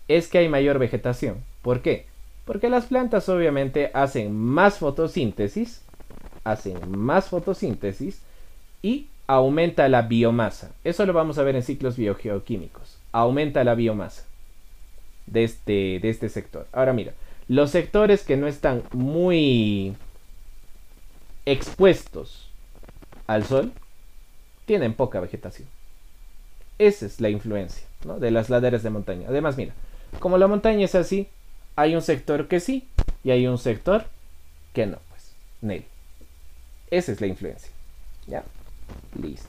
es que hay mayor vegetación. ¿Por qué? Porque las plantas obviamente hacen más fotosíntesis y aumenta la biomasa. Eso lo vamos a ver en ciclos biogeoquímicos. Aumenta la biomasa de este sector. Ahora mira, los sectores que no están muy expuestos al sol tienen poca vegetación. Esa es la influencia, ¿no?, de las laderas de montaña. Además, mira, como la montaña es así, hay un sector que sí y hay un sector que no, pues, Nel. Esa es la influencia. ¿Ya? Listo.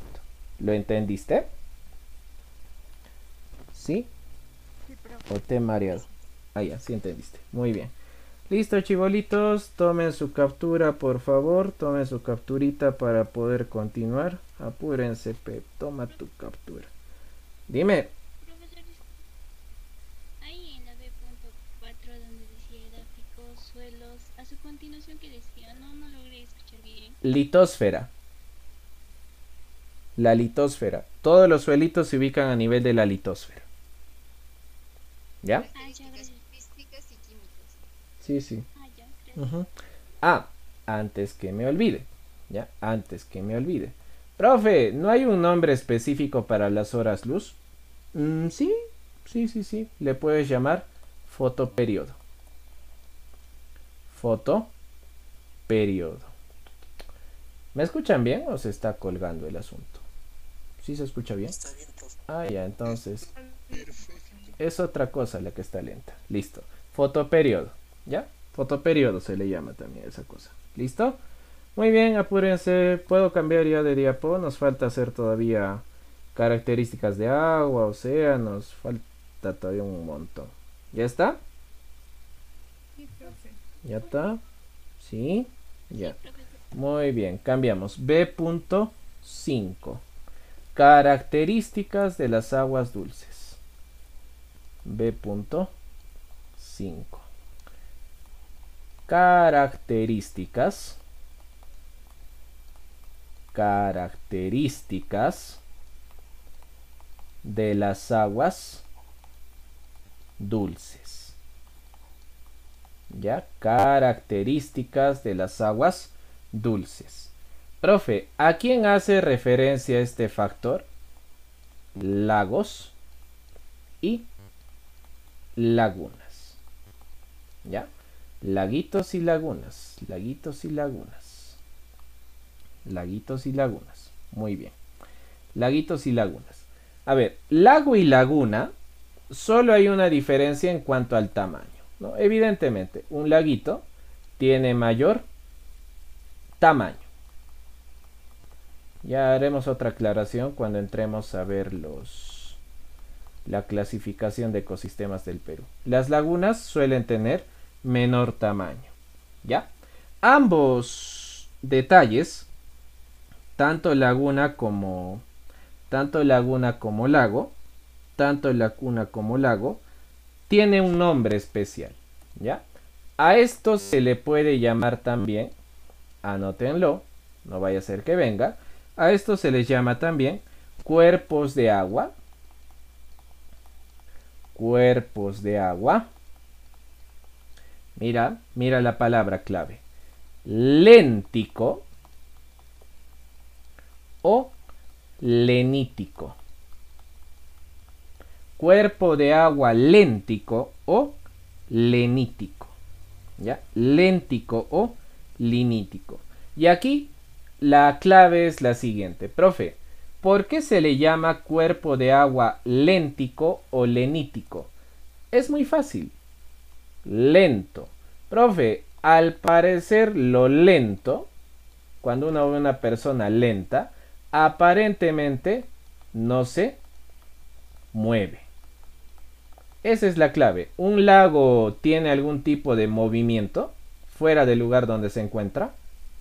¿Lo entendiste? ¿Sí? Sí, profe. ¿O te he mareado? Ah, ya, sí entendiste. Muy bien. Listo, chibolitos. Tomen su captura, por favor. Tomen su capturita para poder continuar. Apúrense, Pep. Toma tu captura. Dime. Profesor, ahí en la B.4 donde decía edáficos, suelos, a su continuación que decía, no logré escuchar bien. Litosfera. La litosfera. Todos los suelitos se ubican a nivel de la litosfera. ¿Ya? Ah, ya, gracias. Físicas y químicas. Sí, sí. Ah, ya, gracias. Ujú. Ah, antes que me olvide. ¿Ya? Antes que me olvide. Profe, ¿no hay un nombre específico para las horas luz? Sí, sí. Le puedes llamar fotoperiodo. Fotoperiodo. ¿Me escuchan bien o se está colgando el asunto? ¿Sí se escucha bien? Está bien, profe. Ah, ya, entonces Perfecto. es otra cosa la que está lenta. Listo. Fotoperiodo. ¿Ya? Fotoperiodo se le llama también a esa cosa. ¿Listo? Muy bien, apúrense. Puedo cambiar ya de diapo. Nos falta hacer todavía características de agua, océanos. Falta todavía un montón. ¿Ya está? Sí, profe. ¿Ya está? ¿Sí? Ya. Sí, profesor. Muy bien, cambiamos. B.5. Características de las aguas dulces. B.5. Características de las aguas dulces. ¿Ya? Características de las aguas dulces. Profe, ¿a quién hace referencia este factor? Lagos y lagunas. ¿Ya? Laguitos y lagunas. Laguitos y lagunas. Laguitos y lagunas. Muy bien. Laguitos y lagunas. A ver, lago y laguna, solo hay una diferencia en cuanto al tamaño, ¿no? Evidentemente, un laguito tiene mayor tamaño. Ya haremos otra aclaración cuando entremos a ver la clasificación de ecosistemas del Perú. Las lagunas suelen tener menor tamaño, ¿ya? Ambos detalles, tanto laguna como lago, tiene un nombre especial, ¿ya? A esto se le puede llamar también, anótenlo, no vaya a ser que venga, a esto se les llama también cuerpos de agua. Cuerpos de agua. Mira la palabra clave. Léntico o lenítico. Cuerpo de agua léntico o lenítico. ¿Ya? Léntico o linítico. Y aquí la clave es la siguiente. Profe, ¿por qué se le llama cuerpo de agua léntico o lenítico? Es muy fácil. Lento. Profe, al parecer lo lento, cuando uno ve una persona lenta, aparentemente no se mueve. Esa es la clave. ¿Un lago tiene algún tipo de movimiento fuera del lugar donde se encuentra?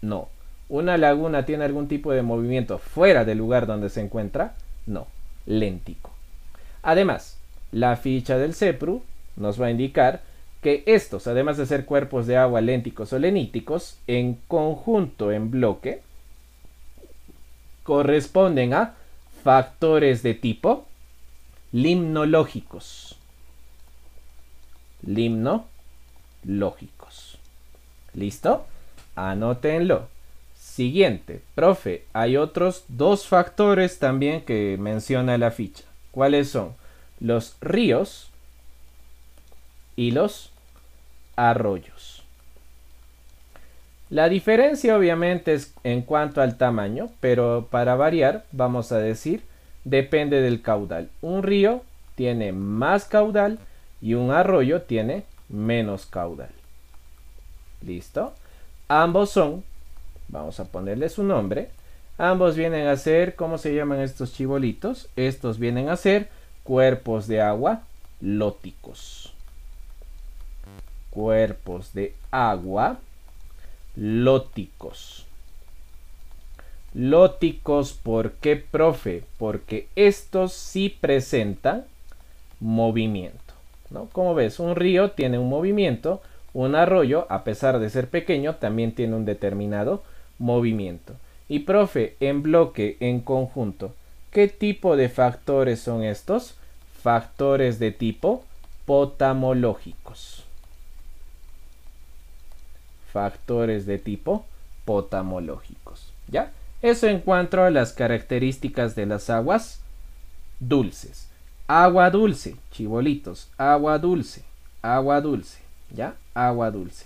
No. ¿Una laguna tiene algún tipo de movimiento fuera del lugar donde se encuentra? No. Léntico. Además, la ficha del CEPRU nos va a indicar que estos, además de ser cuerpos de agua lénticos o leníticos, en conjunto, en bloque, corresponden a factores de tipo limnológicos. Limnológicos. ¿Listo? Anótenlo. Siguiente, profe, hay otros dos factores también que menciona la ficha. ¿Cuáles son? Los ríos y los arroyos. La diferencia obviamente es en cuanto al tamaño, pero para variar vamos a decir depende del caudal. Un río tiene más caudal y un arroyo tiene menos caudal. ¿Listo? Ambos son, vamos a ponerle su nombre, ambos vienen a ser, ¿cómo se llaman estos chibolitos? Estos vienen a ser cuerpos de agua lóticos. Cuerpos de agua lóticos. Lóticos, ¿por qué, profe? Porque estos sí presentan movimiento, ¿no? Como ves, un río tiene un movimiento, un arroyo, a pesar de ser pequeño, también tiene un determinado movimiento. Y profe, en bloque, en conjunto, ¿qué tipo de factores son estos? Factores de tipo potamológicos. Factores de tipo potamológicos, ¿ya? Eso en cuanto a las características de las aguas dulces. Agua dulce, chibolitos, agua dulce, ¿ya? Agua dulce.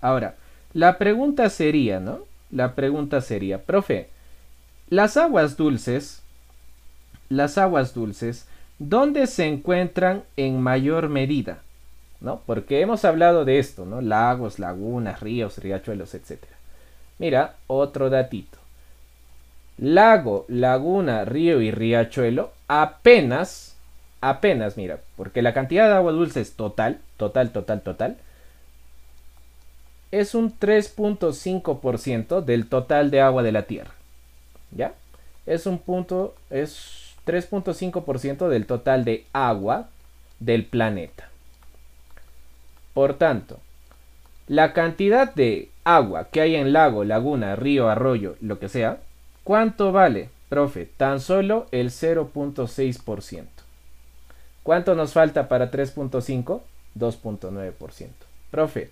Ahora, la pregunta sería, ¿no? La pregunta sería, profe, las aguas dulces, ¿dónde se encuentran en mayor medida? ¿No? Porque hemos hablado de esto, ¿no? Lagos, lagunas, ríos, riachuelos, etc. Mira, otro datito. Lago, laguna, río y riachuelo apenas, mira, porque la cantidad de agua dulce es total, es un 3.5% del total de agua de la Tierra. ¿Ya? Es 3.5% del total de agua del planeta. Por tanto, la cantidad de agua que hay en lago, laguna, río, arroyo, lo que sea, ¿cuánto vale, profe? Tan solo el 0.6%. ¿Cuánto nos falta para 3.5? 2.9%. Profe,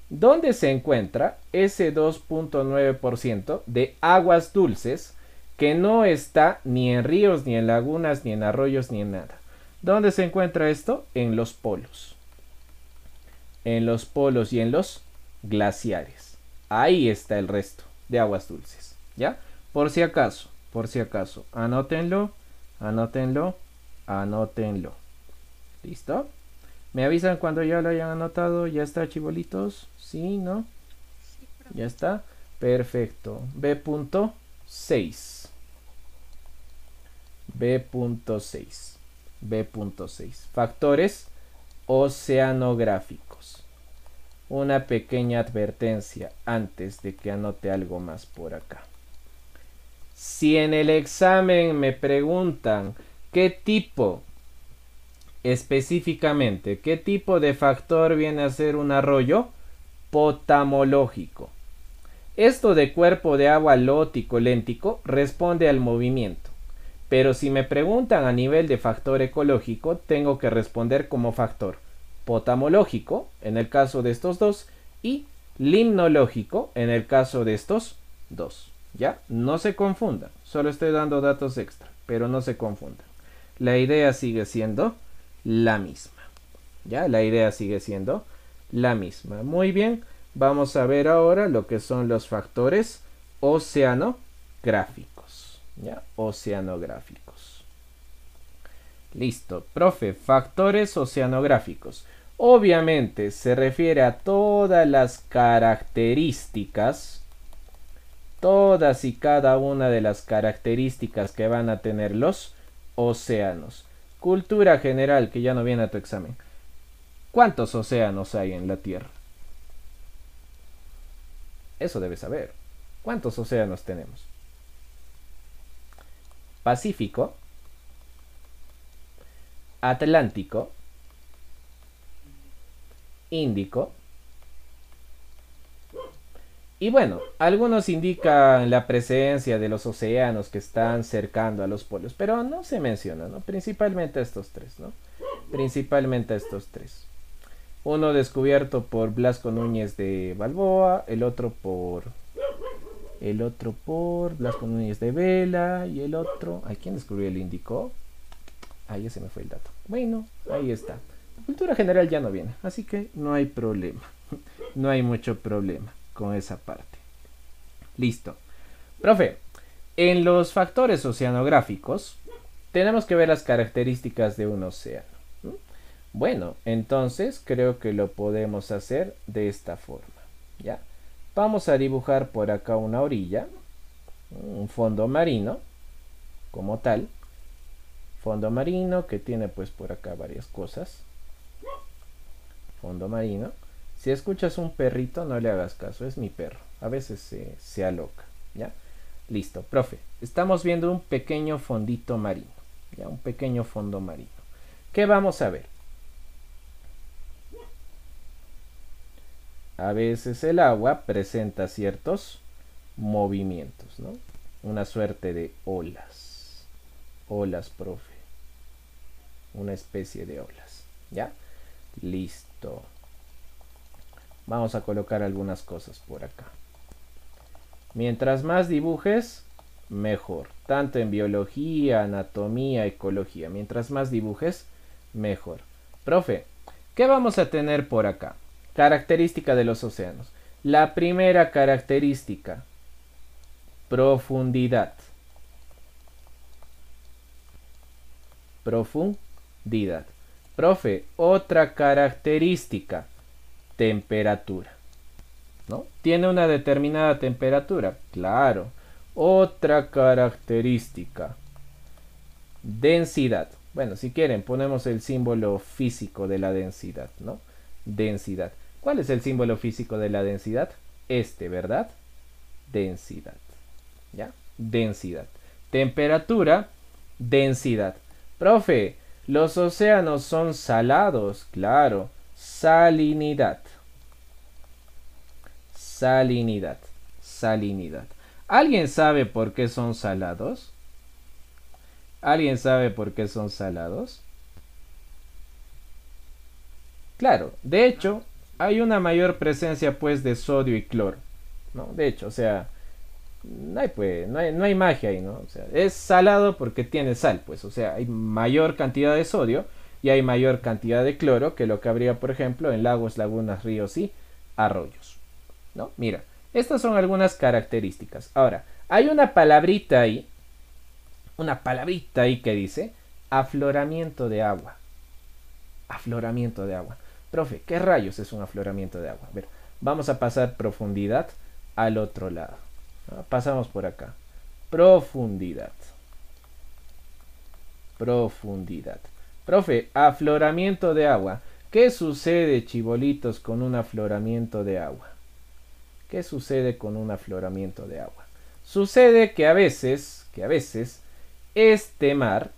¿dónde se encuentra ese 2.9% de aguas dulces que no está ni en ríos, ni en lagunas, ni en arroyos, ni en nada? ¿Dónde se encuentra esto? En los polos. En los polos y en los glaciares. Ahí está el resto de aguas dulces. ¿Ya? Por si acaso, anótenlo, anótenlo, anótenlo. ¿Listo? ¿Me avisan cuando ya lo hayan anotado? ¿Ya está, chibolitos? ¿Sí? ¿No? Sí, profe. ¿Ya está? Perfecto. B.6. B.6. B.6. Factores oceanográficos. Una pequeña advertencia antes de que anote algo más por acá. Si en el examen me preguntan qué tipo, específicamente, qué tipo de factor viene a ser un arroyo, potamológico. Esto de cuerpo de agua lótico léntico responde al movimiento. Pero si me preguntan a nivel de factor ecológico, tengo que responder como factor potamológico, en el caso de estos dos, y limnológico, en el caso de estos dos. ¿Ya? No se confundan, solo estoy dando datos extra, pero no se confundan. La idea sigue siendo la misma. ¿Ya? La idea sigue siendo la misma. Muy bien, vamos a ver ahora lo que son los factores oceanográficos. ¿Ya? Oceanográficos. Listo, profe, factores oceanográficos. Obviamente se refiere a todas las características, todas y cada una de las características que van a tener los océanos. Cultura general, que ya no viene a tu examen. ¿Cuántos océanos hay en la Tierra? Eso debes saber. ¿Cuántos océanos tenemos? Pacífico, Atlántico, Índico. Y bueno, algunos indican la presencia de los océanos que están cercando a los polos, pero no se menciona, ¿no? Principalmente estos tres, ¿no? Principalmente estos tres. Uno descubierto por Blasco Núñez de Balboa, el otro por Blasco Núñez de Vela y el otro, ¿a quién descubrió el Índico? Ahí se me fue el dato. Bueno, ahí está. La cultura general ya no viene, así que no hay problema. No hay mucho problema con esa parte. Listo. Profe, en los factores oceanográficos tenemos que ver las características de un océano. Bueno, entonces creo que lo podemos hacer de esta forma. ¿Ya? Vamos a dibujar por acá una orilla, un fondo marino, como tal. Fondo marino que tiene pues por acá varias cosas. Fondo marino. Si escuchas un perrito, no le hagas caso, es mi perro. A veces se aloca, ¿ya? Listo, profe. Estamos viendo un pequeño fondito marino, ¿ya? Un pequeño fondo marino. ¿Qué vamos a ver? A veces el agua presenta ciertos movimientos, ¿no? Una suerte de olas. Olas, profe. Una especie de olas, ¿ya? Listo. Vamos a colocar algunas cosas por acá. Mientras más dibujes, mejor. Tanto en biología, anatomía, ecología. Mientras más dibujes, mejor. Profe, ¿qué vamos a tener por acá? Característica de los océanos. La primera característica, profundidad. Profundidad. Profe, otra característica, temperatura. ¿No? ¿Tiene una determinada temperatura? Claro. Otra característica, densidad. Bueno, si quieren, ponemos el símbolo físico de la densidad, ¿no? Densidad. ¿Cuál es el símbolo físico de la densidad? Este, ¿verdad? Densidad. ¿Ya? Densidad. Temperatura, densidad. Profe, los océanos son salados. Claro. Salinidad. Salinidad. Salinidad. ¿Alguien sabe por qué son salados? ¿Alguien sabe por qué son salados? Claro, de hecho, hay una mayor presencia pues de sodio y cloro, ¿no? De hecho, o sea, no hay magia ahí, ¿no? O sea, es salado porque tiene sal, pues, o sea, hay mayor cantidad de sodio y hay mayor cantidad de cloro que lo que habría, por ejemplo, en lagos, lagunas, ríos y arroyos, ¿no? Mira, estas son algunas características. Ahora, Hay una palabrita ahí que dice afloramiento de agua. Afloramiento de agua. Profe, ¿qué rayos es un afloramiento de agua? A ver, vamos a pasar profundidad al otro lado. Pasamos por acá. Profundidad. Profundidad. Profe, afloramiento de agua. ¿Qué sucede, chibolitos, con un afloramiento de agua? ¿Qué sucede con un afloramiento de agua? Sucede que a veces este mar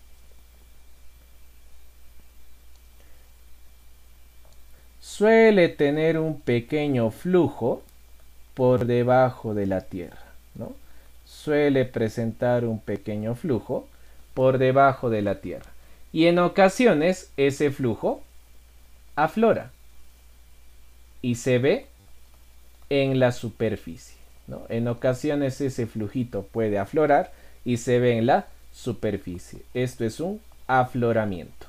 suele tener un pequeño flujo por debajo de la tierra, ¿no? Suele presentar un pequeño flujo por debajo de la tierra. Y en ocasiones ese flujo aflora y se ve en la superficie, ¿no? En ocasiones ese flujito puede aflorar y se ve en la superficie. Esto es un afloramiento.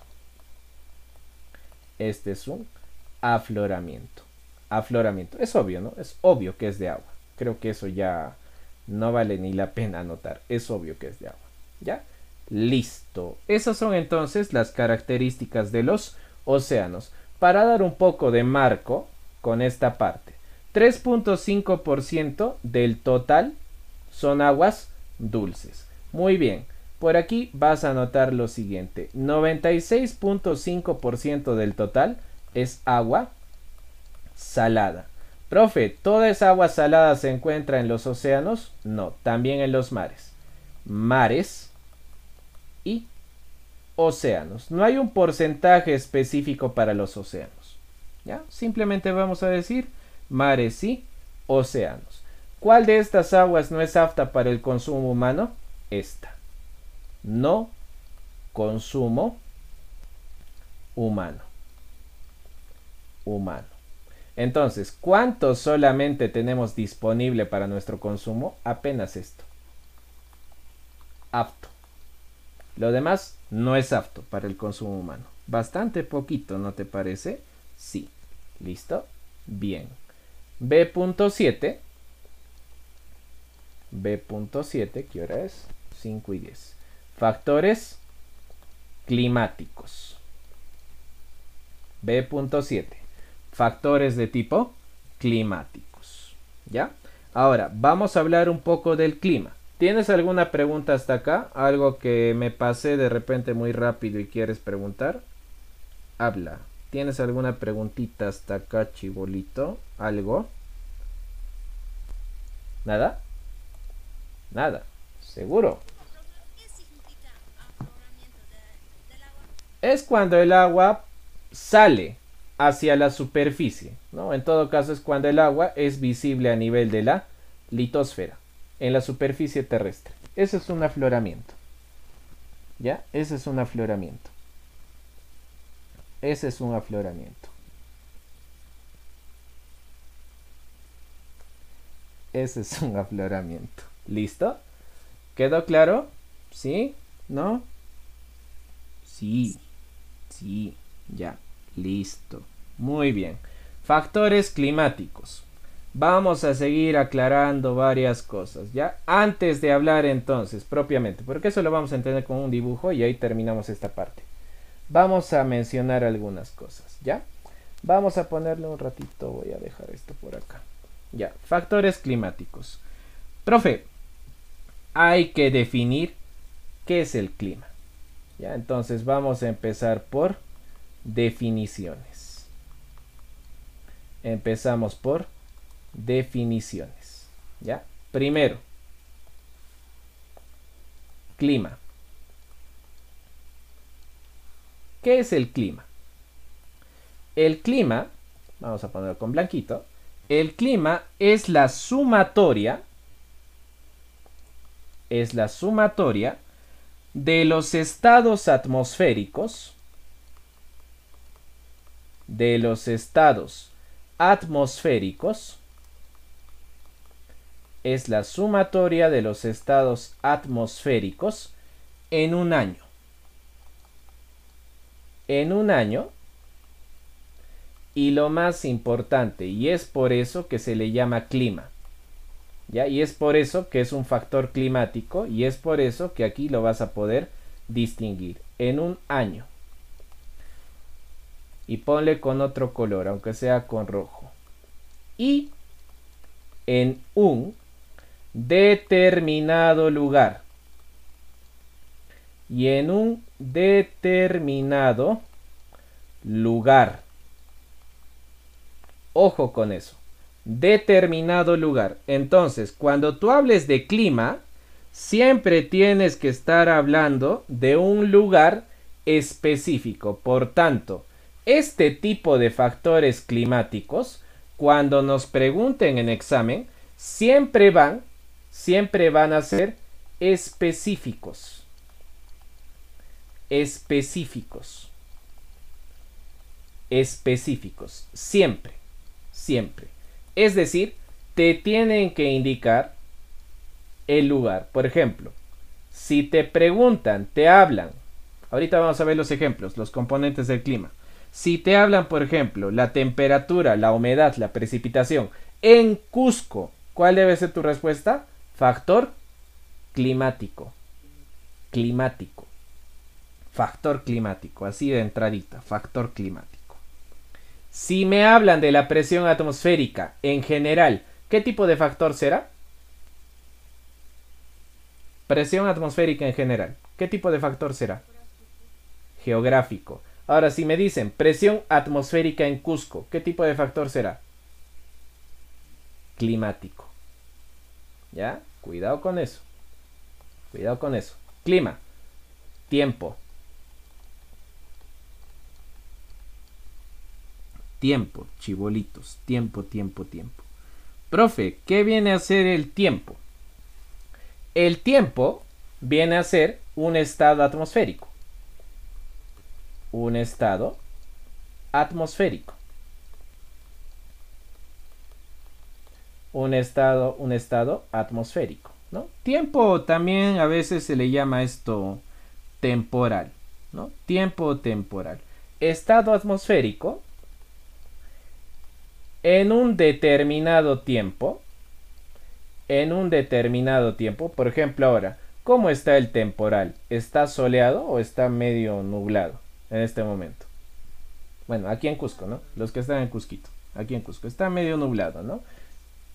Este es un afloramiento. Afloramiento. Es obvio, ¿no? Es obvio que es de agua. Creo que eso ya no vale ni la pena anotar. Es obvio que es de agua. ¿Ya? Listo. Esas son entonces las características de los océanos. Para dar un poco de marco con esta parte. 3.5% del total son aguas dulces. Muy bien. Por aquí vas a anotar lo siguiente. 96.5% del total es agua salada. Profe, ¿toda esa agua salada se encuentra en los océanos? No, también en los mares. Mares y océanos. No hay un porcentaje específico para los océanos. ¿Ya? Simplemente vamos a decir mares y océanos. ¿Cuál de estas aguas no es apta para el consumo humano? Esta. No consumo humano. Entonces, ¿cuánto solamente tenemos disponible para nuestro consumo? Apenas esto. Apto. Lo demás no es apto para el consumo humano. Bastante poquito, ¿no te parece? Sí. ¿Listo? Bien. B.7. B.7, ¿qué hora es? 5:10. Factores climáticos. B.7. Factores de tipo climáticos. ¿Ya? Ahora, vamos a hablar un poco del clima. ¿Tienes alguna pregunta hasta acá? ¿Algo que me pasé de repente muy rápido y quieres preguntar? Habla. ¿Tienes alguna preguntita hasta acá, chibolito? ¿Algo? ¿Nada? Nada. ¿Seguro? ¿Qué significa afloramiento del agua? Es cuando el agua sale hacia la superficie, ¿no? En todo caso es cuando el agua es visible a nivel de la litosfera, en la superficie terrestre. Ese es un afloramiento. ¿Ya? Ese es un afloramiento. Ese es un afloramiento. Ese es un afloramiento. ¿Listo? ¿Quedó claro? ¿Sí? ¿No? Sí. Sí. Ya. Listo. Muy bien. Factores climáticos. Vamos a seguir aclarando varias cosas, ¿ya? Antes de hablar entonces, propiamente, porque eso lo vamos a entender con un dibujo y ahí terminamos esta parte. Vamos a mencionar algunas cosas, ¿ya? Vamos a ponerle un ratito, voy a dejar esto por acá. Ya, factores climáticos. Profe, hay que definir qué es el clima. Ya, entonces vamos a empezar por definiciones. Empezamos por definiciones. ¿Ya? Primero, clima. ¿Qué es el clima? El clima, vamos a ponerlo con blanquito, el clima es la sumatoria de los estados atmosféricos, es la sumatoria de los estados atmosféricos en un año. En un año, y lo más importante, y es por eso que se le llama clima. ¿Ya? Y es por eso que es un factor climático y es por eso que aquí lo vas a poder distinguir. En un año. Y ponle con otro color, aunque sea con rojo. Y en un determinado lugar. Y en un determinado lugar. Ojo con eso. Determinado lugar. Entonces, cuando tú hables de clima, siempre tienes que estar hablando de un lugar específico. Por tanto, este tipo de factores climáticos, cuando nos pregunten en examen, siempre van a ser específicos. Específicos. Específicos. Siempre. Siempre. Es decir, te tienen que indicar el lugar. Por ejemplo, si te preguntan, te hablan. Ahorita vamos a ver los ejemplos, los componentes del clima. Si te hablan, por ejemplo, la temperatura, la humedad, la precipitación en Cusco, ¿cuál debe ser tu respuesta? Factor climático. Climático. Factor climático, así de entradita, factor climático. Si me hablan de la presión atmosférica en general, ¿qué tipo de factor será? Presión atmosférica en general, ¿qué tipo de factor será? Geográfico. Ahora, si me dicen presión atmosférica en Cusco, ¿qué tipo de factor será? Climático. ¿Ya? Cuidado con eso. Cuidado con eso. Clima. Tiempo. Tiempo, chibolitos. Tiempo, tiempo, tiempo. Profe, ¿qué viene a ser el tiempo? El tiempo viene a ser un estado atmosférico. Un estado atmosférico. Un estado atmosférico, ¿no? Tiempo también a veces se le llama esto temporal, ¿no? Tiempo temporal. Estado atmosférico en un determinado tiempo. En un determinado tiempo. Por ejemplo, ahora, ¿cómo está el temporal? ¿Está soleado o está medio nublado en este momento? Bueno, aquí en Cusco, ¿no? Los que están en Cusquito. Aquí en Cusco. Está medio nublado, ¿no?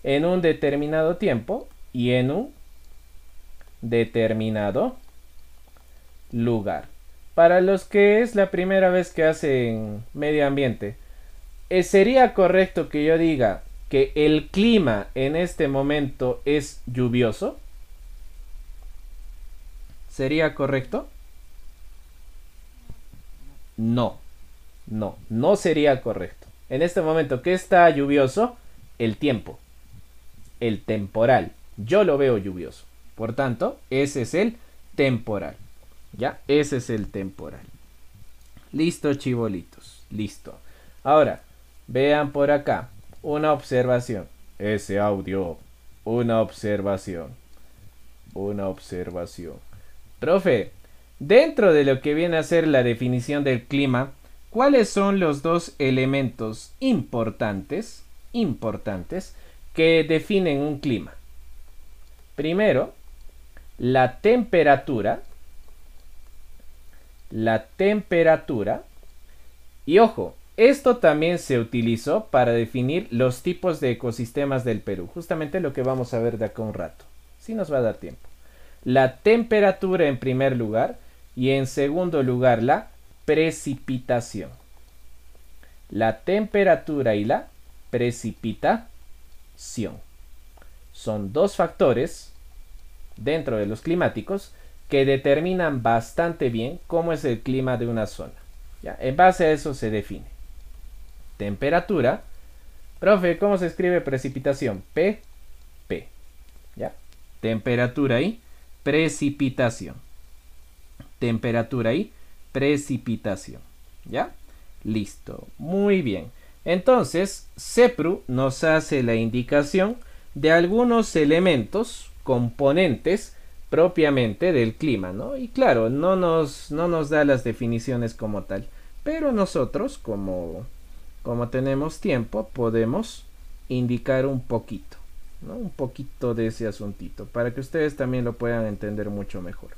En un determinado tiempo y en un determinado lugar. Para los que es la primera vez que hacen medio ambiente, ¿sería correcto que yo diga que el clima en este momento es lluvioso? ¿Sería correcto? No, no sería correcto. En este momento, ¿qué está lluvioso? El tiempo, el temporal. Yo lo veo lluvioso. Por tanto, ese es el temporal. ¿Ya? Ese es el temporal. Listo, chibolitos. Listo. Ahora, vean por acá. Una observación. Ese audio. Una observación. Una observación. Profe, dentro de lo que viene a ser la definición del clima, ¿cuáles son los dos elementos importantes que definen un clima? Primero, la temperatura. La temperatura. Y ojo, esto también se utilizó para definir los tipos de ecosistemas del Perú. Justamente lo que vamos a ver de acá un rato. Si nos va a dar tiempo. La temperatura en primer lugar y en segundo lugar la precipitación. La temperatura y la precipitación. Son dos factores dentro de los climáticos que determinan bastante bien cómo es el clima de una zona. ¿Ya? En base a eso se define. Temperatura. Profe, ¿cómo se escribe precipitación? P. ¿Ya? Temperatura y precipitación. Temperatura y precipitación. ¿Ya? Listo. Muy bien. Entonces, CEPRU nos hace la indicación de algunos elementos, componentes propiamente del clima, ¿no? Y claro, no nos da las definiciones como tal, pero nosotros, como tenemos tiempo, podemos indicar un poquito, ¿no? Un poquito de ese asuntito, para que ustedes también lo puedan entender mucho mejor.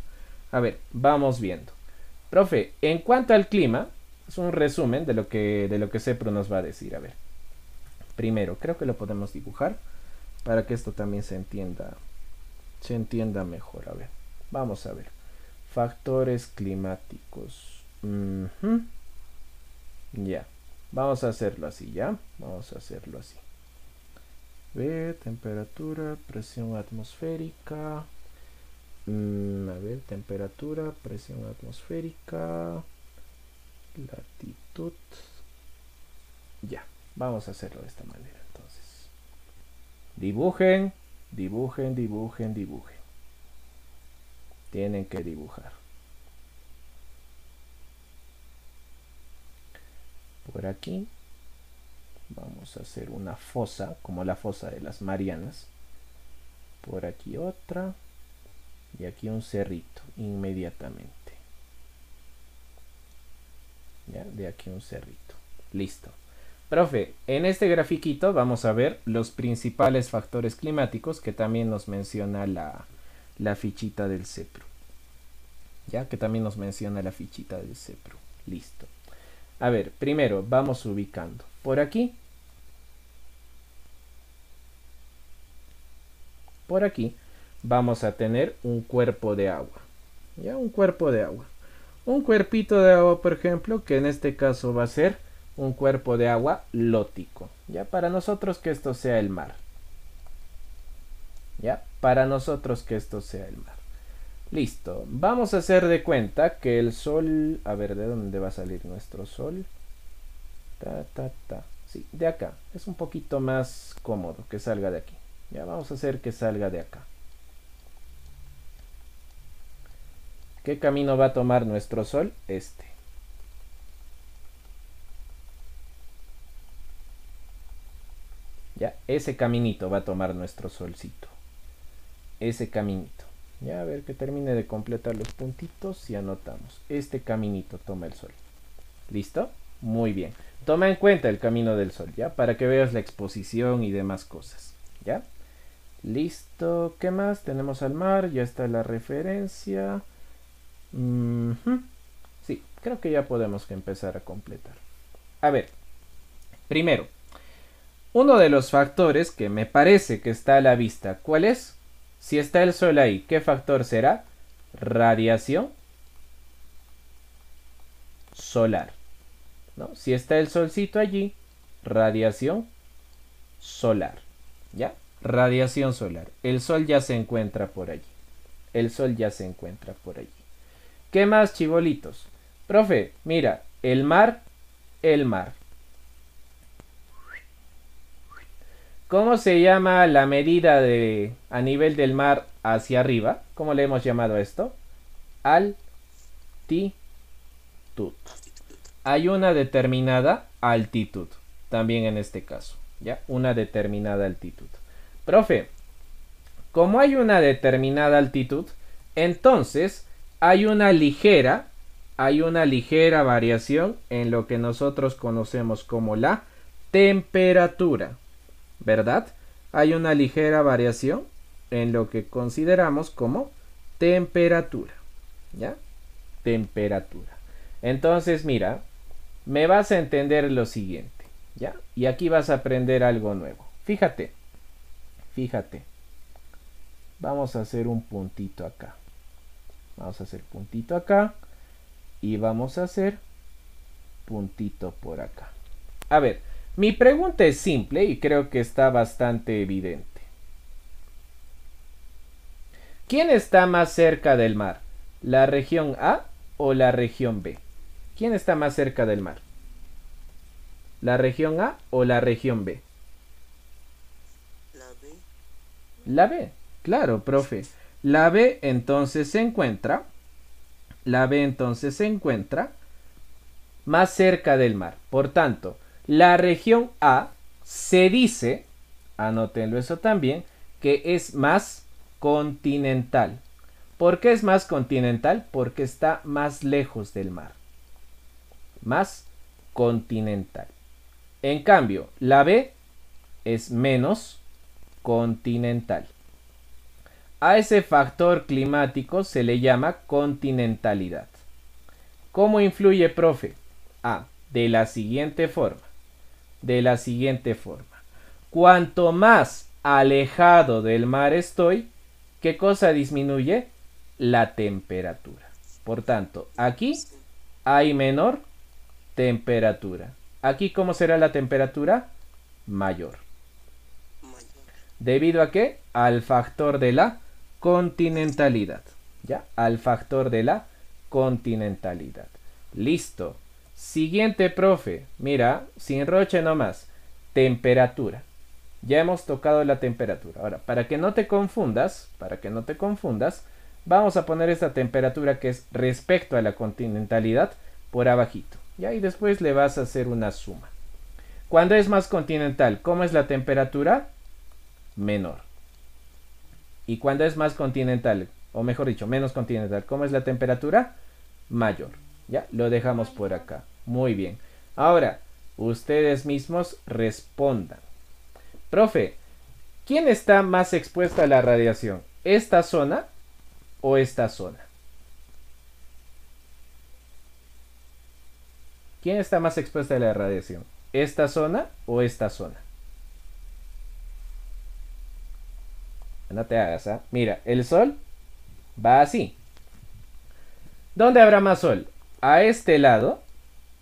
A ver, vamos viendo. Profe, en cuanto al clima, es un resumen de lo que Cepro nos va a decir. A ver, primero, creo que lo podemos dibujar para que esto también se entienda mejor. A ver, vamos a ver. Factores climáticos. Ya, vamos a hacerlo así, ¿ya? Vamos a hacerlo así. Ver, temperatura, presión atmosférica. A ver, temperatura, presión atmosférica, latitud. Ya, vamos a hacerlo de esta manera entonces. Dibujen, dibujen, dibujen, dibujen. Tienen que dibujar. Por aquí vamos a hacer una fosa, como la fosa de las Marianas. Por aquí otra. Y aquí un cerrito, inmediatamente. Ya, de aquí un cerrito. Listo. Profe, en este grafiquito vamos a ver los principales factores climáticos que también nos menciona la fichita del Cepro. Ya, que también nos menciona la fichita del Cepro. Listo. A ver, primero vamos ubicando. Por aquí. Por aquí vamos a tener un cuerpo de agua. Ya, un cuerpo de agua. Un cuerpito de agua, por ejemplo, que en este caso va a ser un cuerpo de agua lótico. Ya, para nosotros que esto sea el mar. Ya, para nosotros que esto sea el mar. Listo. Vamos a hacer de cuenta que el sol... A ver, ¿de dónde va a salir nuestro sol? Sí, de acá. Es un poquito más cómodo que salga de aquí. Ya, vamos a hacer que salga de acá. ¿Qué camino va a tomar nuestro sol? Este. Ya, ese caminito va a tomar nuestro solcito. Ese caminito. Ya, a ver que termine de completar los puntitos y anotamos. Este caminito toma el sol. ¿Listo? Muy bien. Toma en cuenta el camino del sol, ¿ya? Para que veas la exposición y demás cosas. ¿Ya? Listo. ¿Qué más? Tenemos al mar. Ya está la referencia. Sí, creo que ya podemos empezar a completar. A ver, primero, uno de los factores que me parece que está a la vista, ¿cuál es? Si está el sol ahí, ¿qué factor será? Radiación solar, ¿no? Si está el solcito allí, radiación solar, ¿ya? Radiación solar. El sol ya se encuentra por allí. El sol ya se encuentra por allí. ¿Qué más, chibolitos? Profe, mira, el mar. ¿Cómo se llama la medida a nivel del mar hacia arriba? ¿Cómo le hemos llamado a esto? Altitud. Hay una determinada altitud, también en este caso, ¿ya? Una determinada altitud. Profe, como hay una determinada altitud, entonces hay una ligera variación en lo que nosotros conocemos como la temperatura, ¿verdad? Hay una ligera variación en lo que consideramos como temperatura, ¿ya? Temperatura. Entonces, mira, me vas a entender lo siguiente, ¿ya? Y aquí vas a aprender algo nuevo. Fíjate. Vamos a hacer un puntito acá. Vamos a hacer puntito acá. Y vamos a hacer puntito por acá. A ver, mi pregunta es simple y creo que está bastante evidente. ¿Quién está más cerca del mar? ¿La región A o la región B? ¿Quién está más cerca del mar? ¿La región A o la región B? La B. La B, claro, profe. La B entonces se encuentra más cerca del mar. Por tanto, la región A se dice, anótenlo eso también, que es más continental. ¿Por qué es más continental? Porque está más lejos del mar. Más continental. En cambio, la B es menos continental. A ese factor climático se le llama continentalidad. ¿Cómo influye, profe? De la siguiente forma. De la siguiente forma. Cuanto más alejado del mar estoy, ¿qué cosa disminuye? La temperatura. Por tanto, aquí hay menor temperatura. Aquí, ¿cómo será la temperatura? Mayor. ¿Debido a qué? Al factor de la continentalidad. ¿Ya? Al factor de la continentalidad. Listo. Siguiente, profe. Mira, sin roche nomás. Temperatura. Ya hemos tocado la temperatura. Ahora, para que no te confundas, vamos a poner esta temperatura que es respecto a la continentalidad por abajito. ¿Ya? Y después le vas a hacer una suma. Cuando es más continental, ¿cómo es la temperatura? Menor. Y cuando es más continental, o mejor dicho, menos continental, ¿cómo es la temperatura? Mayor. Ya, lo dejamos por acá. Muy bien. Ahora, ustedes mismos respondan. Profe, ¿quién está más expuesto a la radiación? ¿Esta zona o esta zona? ¿Quién está más expuesto a la radiación? ¿Esta zona o esta zona? No te hagas, ¿ah? Mira, el sol va así. ¿Dónde habrá más sol? ¿A este lado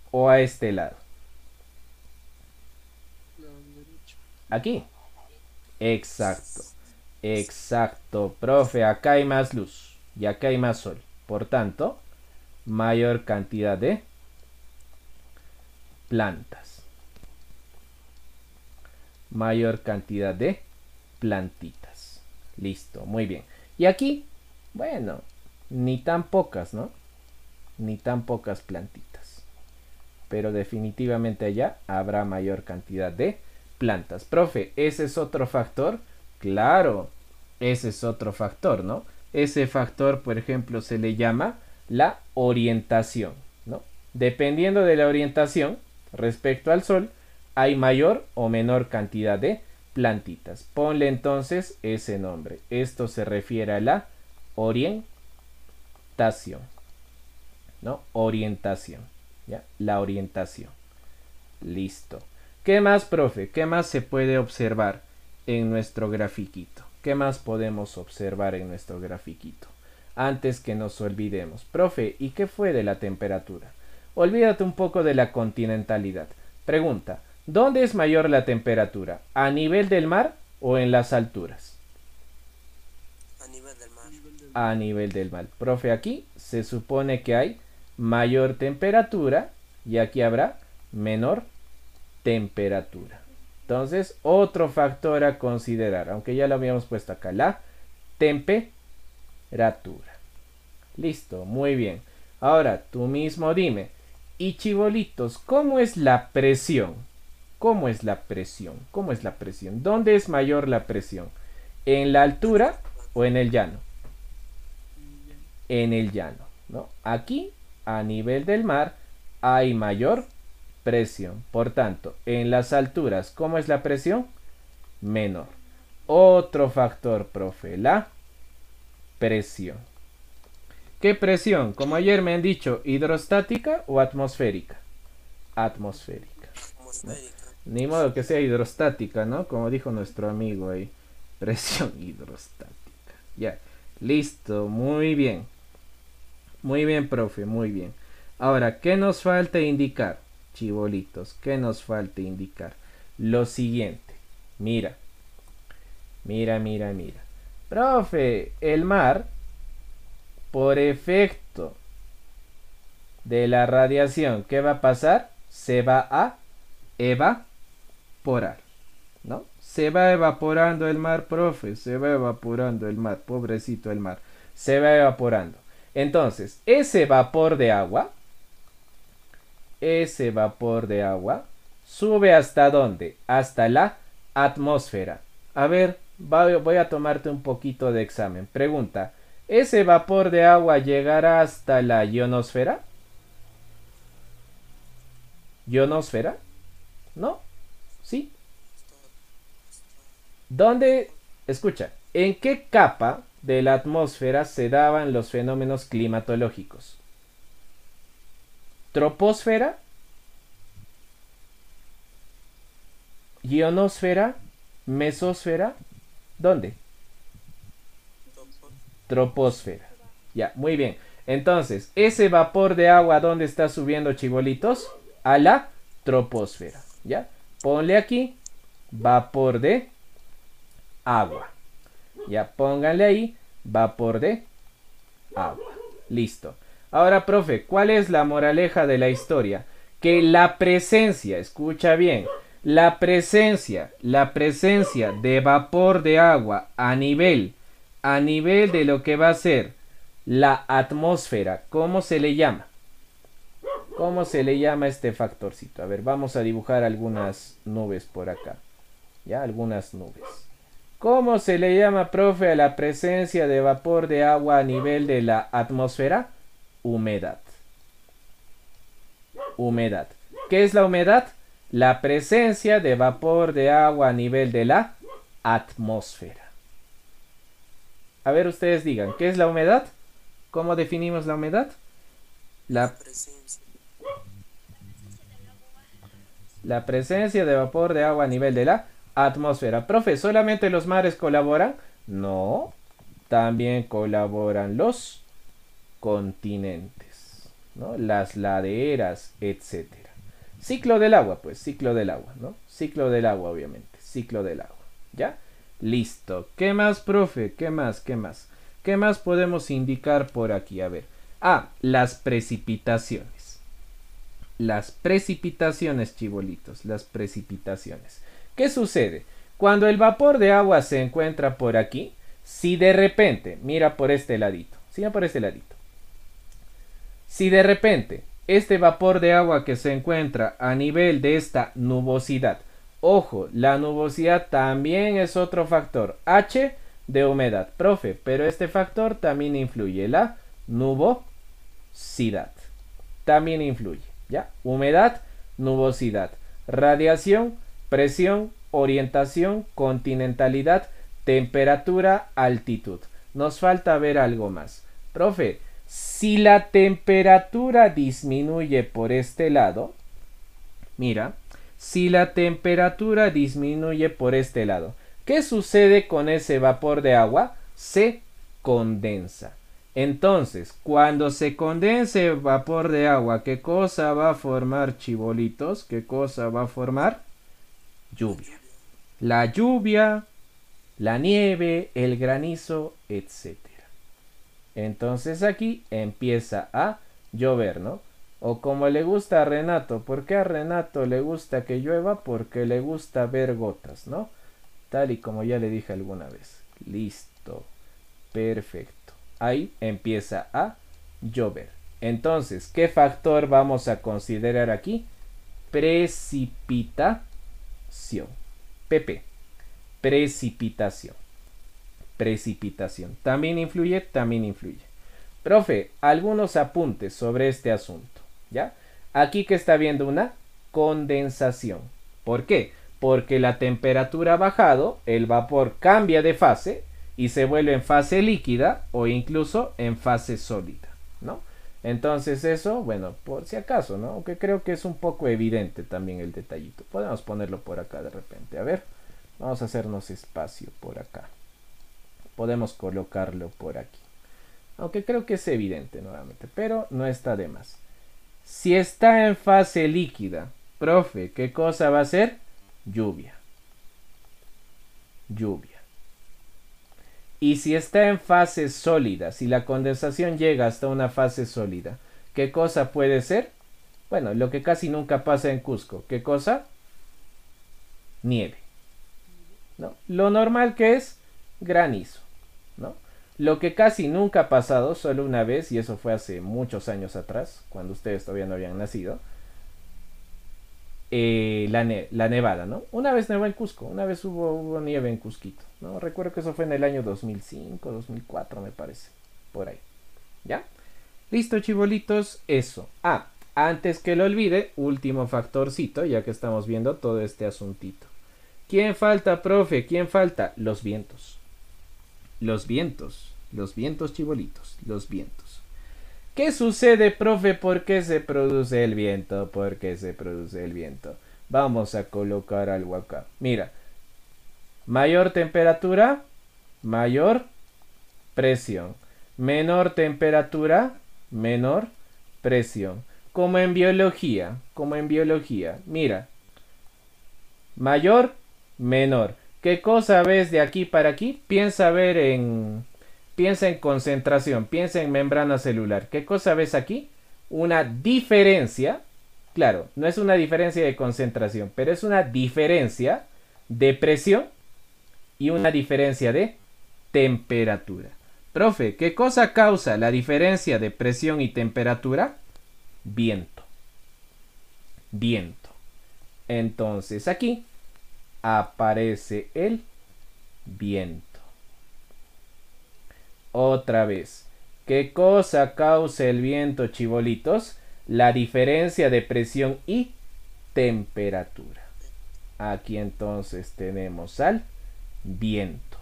o a este lado? Aquí. Exacto. Exacto, profe. Acá hay más luz y acá hay más sol. Por tanto, mayor cantidad de plantas. Mayor cantidad de plantitas. Listo, muy bien. Y aquí, bueno, ni tan pocas, ¿no? Ni tan pocas plantitas. Pero definitivamente allá habrá mayor cantidad de plantas. Profe, ¿ese es otro factor? Claro, ese es otro factor, ¿no? Ese factor, por ejemplo, se le llama la orientación, ¿no? Dependiendo de la orientación respecto al sol, hay mayor o menor cantidad de plantitas. Ponle entonces ese nombre. Esto se refiere a la orientación, ¿no? Orientación, ¿ya? La orientación. Listo. ¿Qué más, profe? ¿Qué más se puede observar en nuestro grafiquito? ¿Qué más podemos observar en nuestro grafiquito? Antes que nos olvidemos. Profe, ¿y qué fue de la temperatura? Olvídate un poco de la continentalidad. Pregunta, ¿dónde es mayor la temperatura? ¿A nivel del mar o en las alturas? A nivel del mar. A nivel del mar. Profe, aquí se supone que hay mayor temperatura y aquí habrá menor temperatura. Entonces, otro factor a considerar, aunque ya lo habíamos puesto acá, la temperatura. Listo, muy bien. Ahora, tú mismo dime, y chibolitos, ¿cómo es la presión? ¿Cómo es la presión? ¿Cómo es la presión? ¿Dónde es mayor la presión? ¿En la altura o en el llano? En el llano, ¿no? Aquí, a nivel del mar, hay mayor presión. Por tanto, en las alturas, ¿cómo es la presión? Menor. Otro factor, profe, la presión. ¿Qué presión? Como ayer me han dicho, ¿hidrostática o atmosférica? Atmosférica. ¿No? Ni modo que sea hidrostática, ¿no? Como dijo nuestro amigo ahí. Presión hidrostática. Ya. Listo. Muy bien. Muy bien, profe. Muy bien. Ahora, ¿qué nos falta indicar? Chibolitos, ¿qué nos falta indicar? Lo siguiente. Mira. Mira, mira, mira. Profe, el mar, por efecto de la radiación, ¿qué va a pasar? Se va a evaporar, ¿no? Se va evaporando el mar, profe, se va evaporando el mar, pobrecito el mar, se va evaporando. Entonces, ese vapor de agua sube ¿hasta dónde? Hasta la atmósfera. A ver, voy a tomarte un poquito de examen. Pregunta, ¿ese vapor de agua llegará hasta la ionosfera? ¿Ionosfera? ¿No? ¿Sí? ¿Dónde, escucha, en qué capa de la atmósfera se daban los fenómenos climatológicos? ¿Troposfera? ¿Ionosfera? ¿Mesosfera? ¿Dónde? Troposfera. Ya, muy bien. Entonces, ese vapor de agua, ¿dónde está subiendo, chibolitos? A la troposfera. ¿Ya? Ponle aquí vapor de agua. Ya, pónganle ahí vapor de agua. Listo. Ahora, profe, ¿cuál es la moraleja de la historia? Que la presencia, escucha bien, la presencia de vapor de agua a nivel de lo que va a ser la atmósfera, ¿cómo se le llama? ¿Cómo se le llama este factorcito? A ver, vamos a dibujar algunas nubes por acá. Ya, algunas nubes. ¿Cómo se le llama, profe, a la presencia de vapor de agua a nivel de la atmósfera? Humedad. Humedad. ¿Qué es la humedad? La presencia de vapor de agua a nivel de la atmósfera. A ver, ustedes digan, ¿qué es la humedad? ¿Cómo definimos la humedad? La presencia de vapor de agua a nivel de la atmósfera. Profe, ¿solamente los mares colaboran? No, también colaboran los continentes, ¿no? Las laderas, etcétera. Ciclo del agua, pues, ciclo del agua, ¿no? Ciclo del agua, obviamente, ciclo del agua, ¿ya? Listo. ¿Qué más, profe? ¿Qué más? ¿Qué más? ¿Qué más podemos indicar por aquí? A ver. Ah, las precipitaciones. Las precipitaciones, chibolitos, las precipitaciones. ¿Qué sucede? Cuando el vapor de agua se encuentra por aquí, si de repente, mira por este ladito, mira por este ladito. Si de repente este vapor de agua que se encuentra a nivel de esta nubosidad, ojo, la nubosidad también es otro factor, H de humedad, profe, pero este factor también influye, la nubosidad, también influye, ¿ya? Humedad, nubosidad, radiación, presión, orientación, continentalidad, temperatura, altitud. Nos falta ver algo más. Profe, si la temperatura disminuye por este lado, mira, si la temperatura disminuye por este lado, ¿qué sucede con ese vapor de agua? Se condensa. Entonces, cuando se condense vapor de agua, ¿qué cosa va a formar, chibolitos? ¿Qué cosa va a formar? Lluvia. La lluvia, la nieve, el granizo, etc. Entonces aquí empieza a llover, ¿no? O como le gusta a Renato. ¿Por qué a Renato le gusta que llueva? Porque le gusta ver gotas, ¿no? Tal y como ya le dije alguna vez. Listo. Perfecto. Ahí empieza a llover. Entonces, ¿qué factor vamos a considerar aquí? Precipitación. PP. Precipitación. Precipitación. ¿También influye? También influye. Profe, algunos apuntes sobre este asunto, ¿ya? Aquí que está viendo una condensación. ¿Por qué? Porque la temperatura ha bajado, el vapor cambia de fase y se vuelve en fase líquida o incluso en fase sólida, ¿no? Entonces eso, bueno, por si acaso, ¿no? Aunque creo que es un poco evidente también el detallito. Podemos ponerlo por acá de repente. A ver, vamos a hacernos espacio por acá. Podemos colocarlo por aquí. Aunque creo que es evidente nuevamente, pero no está de más. Si está en fase líquida, profe, ¿qué cosa va a ser? Lluvia. Lluvia. Y si está en fase sólida, si la condensación llega hasta una fase sólida, ¿qué cosa puede ser? Bueno, lo que casi nunca pasa en Cusco. ¿Qué cosa? Nieve, ¿no? Lo normal que es granizo, ¿no? Lo que casi nunca ha pasado, solo una vez, y eso fue hace muchos años atrás, cuando ustedes todavía no habían nacido, la nevada, ¿no? Una vez nevó en Cusco, una vez hubo nieve en Cusquito, ¿no? Recuerdo que eso fue en el año 2005, 2004 me parece, por ahí, ¿ya? Listo, chibolitos, eso. Ah, antes que lo olvide, último factorcito, ya que estamos viendo todo este asuntito. ¿Quién falta, profe? ¿Quién falta? Los vientos. Los vientos. Los vientos, chibolitos. Los vientos. ¿Qué sucede, profe? ¿Por qué se produce el viento? ¿Por qué se produce el viento? Vamos a colocar algo acá. Mira. Mayor temperatura, mayor presión. Menor temperatura, menor presión. Como en biología. Mira. Mayor, menor. ¿Qué cosa ves de aquí para aquí? Piensa en concentración, piensa en membrana celular. ¿Qué cosa ves aquí? Una diferencia. Claro, no es una diferencia de concentración, pero es una diferencia de presión y una diferencia de temperatura. Profe, ¿qué cosa causa la diferencia de presión y temperatura? Viento. Viento. Entonces aquí aparece el viento. Otra vez. ¿Qué cosa causa el viento, chibolitos? La diferencia de presión y temperatura. Aquí entonces tenemos al viento.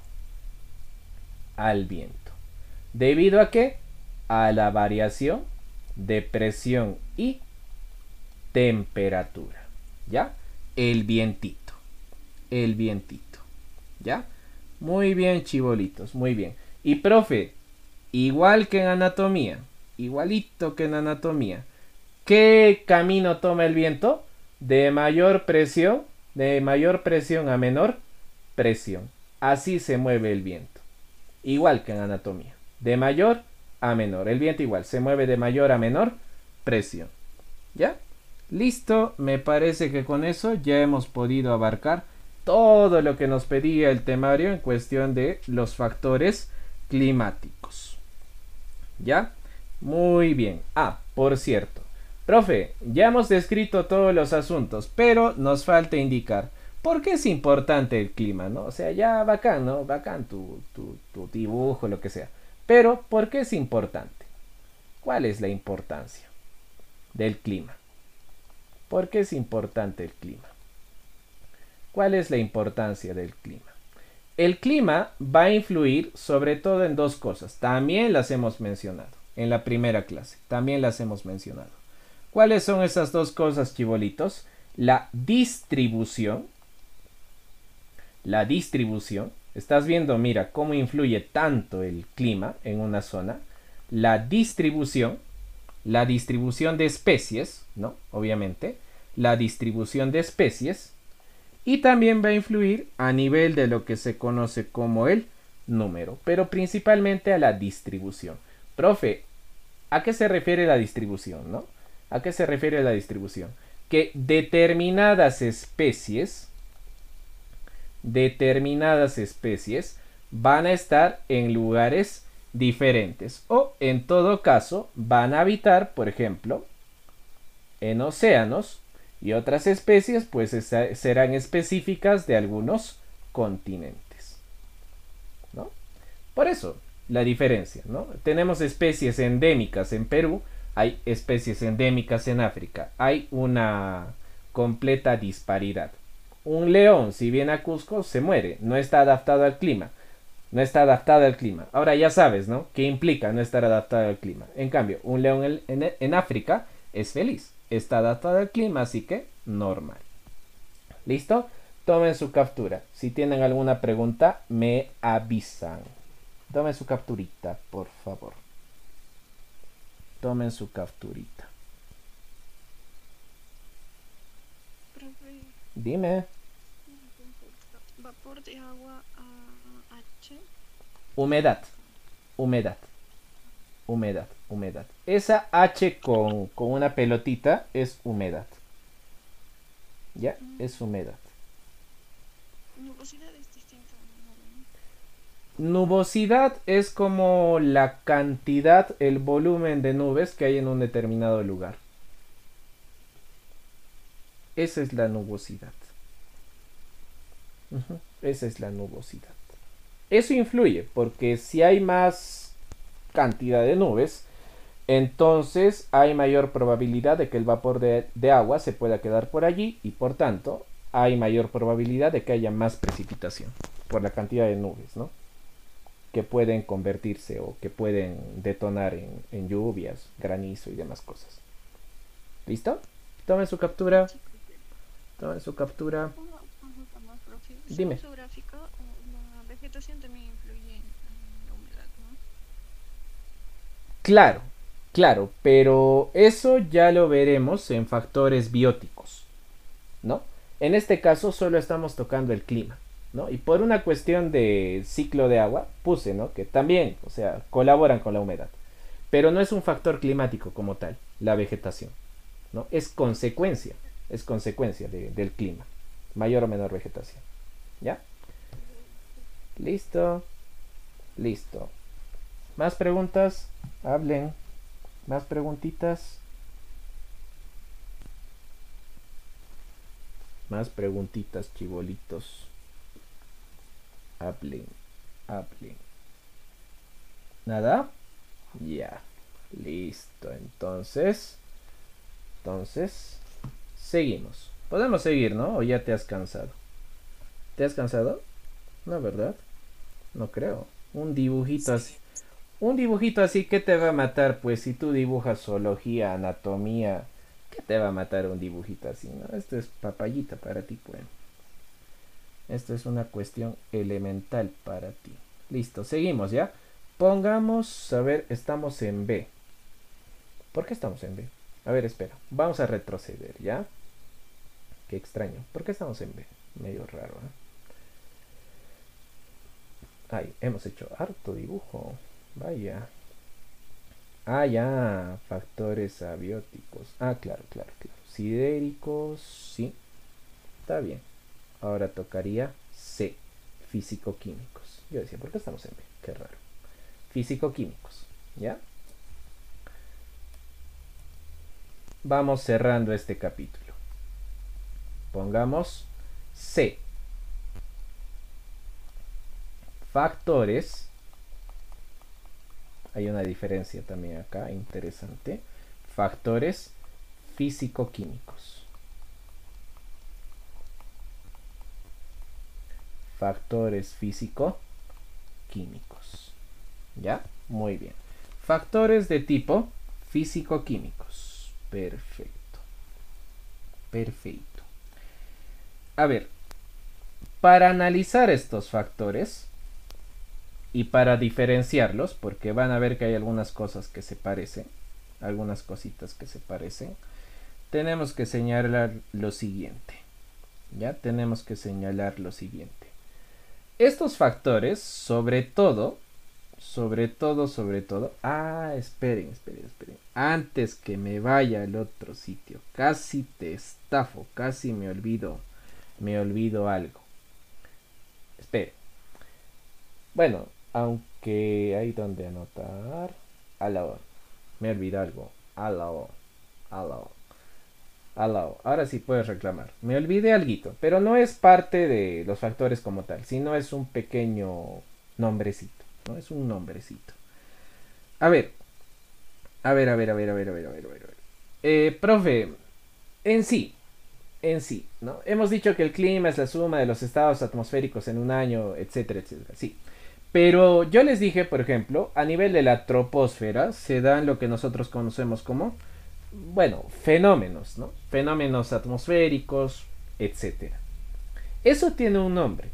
Al viento. ¿Debido a qué? A la variación de presión y temperatura. ¿Ya? El vientito. El vientito. ¿Ya? Muy bien, chibolitos. Muy bien. Y profe, igual que en anatomía. Igualito que en anatomía. ¿Qué camino toma el viento? De mayor presión a menor presión. Así se mueve el viento. Igual que en anatomía. De mayor a menor. El viento igual. Se mueve de mayor a menor presión. ¿Ya? Listo. Me parece que con eso ya hemos podido abarcar todo lo que nos pedía el temario en cuestión de los factores climáticos. ¿Ya? Muy bien. Ah, por cierto. Profe, ya hemos descrito todos los asuntos, pero nos falta indicar por qué es importante el clima, ¿no? O sea, ya bacán, ¿no? Bacán tu dibujo, lo que sea. Pero, ¿por qué es importante? ¿Cuál es la importancia del clima? ¿Por qué es importante el clima? ¿Cuál es la importancia del clima? El clima va a influir sobre todo en dos cosas. También las hemos mencionado en la primera clase. También las hemos mencionado. ¿Cuáles son esas dos cosas, chibolitos? La distribución. La distribución. Estás viendo, mira, cómo influye tanto el clima en una zona. La distribución de especies, ¿no? Obviamente. La distribución de especies. Y también va a influir a nivel de lo que se conoce como el número, pero principalmente a la distribución. Profe, ¿a qué se refiere la distribución, no? ¿A qué se refiere la distribución? Que determinadas especies van a estar en lugares diferentes o en todo caso van a habitar, por ejemplo, en océanos. Y otras especies pues serán específicas de algunos continentes, ¿no? Por eso, la diferencia, ¿no? Tenemos especies endémicas en Perú, hay especies endémicas en África, hay una completa disparidad. Un león, si viene a Cusco, se muere, no está adaptado al clima. No está adaptado al clima. Ahora ya sabes, ¿no? ¿Qué implica no estar adaptado al clima? En cambio, un león en África es feliz. Está adaptado al clima, así que normal. ¿Listo? Tomen su captura. Si tienen alguna pregunta, me avisan. Tomen su capturita, por favor. Tomen su capturita. Profe, Dime. vapor de agua a H. Humedad. Humedad. Humedad. Humedad. Esa H con una pelotita es humedad. ¿Ya? Es humedad. Nubosidad es distinta a nube, ¿no? Nubosidad es como la cantidad, el volumen de nubes que hay en un determinado lugar. Esa es la nubosidad. Esa es la nubosidad. Eso influye porque si hay más cantidad de nubes, entonces hay mayor probabilidad de que el vapor de agua se pueda quedar por allí y por tanto hay mayor probabilidad de que haya más precipitación por la cantidad de nubes, ¿no? Que pueden convertirse o que pueden detonar en lluvias, granizo y demás cosas. ¿Listo? Tomen su captura. Tomen su captura. Una consulta más, profe. Dime. Según su gráfica, la vegetación también influye en la humedad, ¿no? Claro, claro, pero eso ya lo veremos en factores bióticos, ¿no? En este caso solo estamos tocando el clima, ¿no? Y por una cuestión de ciclo de agua, puse, ¿no? Que también, o sea, colaboran con la humedad. Pero no es un factor climático como tal, la vegetación, ¿no? Es consecuencia del clima. Mayor o menor vegetación. ¿Ya? Listo. Listo. ¿Más preguntas? Hablen. ¿Más preguntitas? Más preguntitas, chibolitos. Hablen. Hablen. ¿Nada? Ya. Listo. Entonces, seguimos. Podemos seguir, ¿no? ¿O ya te has cansado? ¿Te has cansado? No, ¿verdad? No creo. Un dibujito así. Un dibujito así, ¿qué te va a matar? Pues si tú dibujas zoología, anatomía, ¿qué te va a matar un dibujito así? ¿No? Esto es papayita para ti, pues. Esto es una cuestión elemental para ti. Listo, seguimos, ¿ya? Pongamos, a ver, estamos en B. ¿Por qué estamos en B? A ver, espera. Vamos a retroceder, ¿ya? Qué extraño. ¿Por qué estamos en B? Medio raro, ¿eh? Ay, hemos hecho harto dibujo. Vaya. Ah, ya. Factores abióticos. Ah, claro. Sidéricos, sí. Está bien. Ahora tocaría C. Físico-químicos. Yo decía, ¿por qué estamos en B? Qué raro. Físico-químicos. ¿Ya? Vamos cerrando este capítulo. Pongamos C. Factores. Hay una diferencia también acá, interesante. Factores físico-químicos. Factores físico-químicos. ¿Ya? Muy bien. Factores de tipo físico-químicos. Perfecto. Perfecto. A ver, para analizar estos factores y para diferenciarlos, porque van a ver que hay algunas cosas que se parecen, algunas cositas que se parecen, tenemos que señalar lo siguiente. Ya tenemos que señalar lo siguiente. Estos factores, sobre todo, esperen, antes que me vaya al otro sitio, casi te estafo, casi me olvido algo. Esperen. Bueno, aunque hay donde anotar, me olvidé algo, ahora sí puedes reclamar. Me olvidé alguito, pero no es parte de los factores como tal, sino es un pequeño nombrecito, ¿no? Es un nombrecito. A ver. Profe, en sí, ¿no? Hemos dicho que el clima es la suma de los estados atmosféricos en un año, etcétera, sí. Pero yo les dije, por ejemplo, a nivel de la troposfera se dan lo que nosotros conocemos como, bueno, fenómenos, ¿no? Fenómenos atmosféricos, etcétera. Eso tiene un nombre,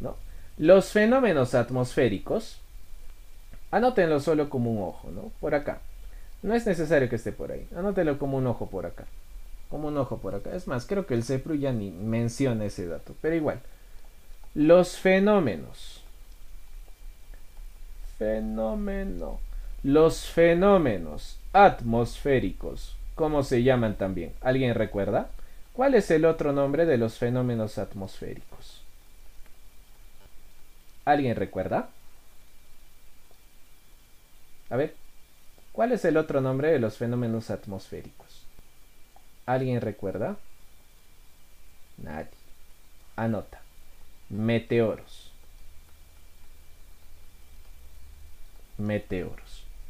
¿no? Los fenómenos atmosféricos, anótenlo solo como un ojo, ¿no? Por acá. No es necesario que esté por ahí. Anótenlo como un ojo por acá. Como un ojo por acá. Es más, creo que el CEPRU ya ni menciona ese dato. Pero igual. Los fenómenos. Los fenómenos atmosféricos. ¿Cómo se llaman también? ¿Alguien recuerda? ¿Cuál es el otro nombre de los fenómenos atmosféricos? ¿Alguien recuerda? A ver, ¿cuál es el otro nombre de los fenómenos atmosféricos? ¿Alguien recuerda? Nadie. Anota. Meteoros.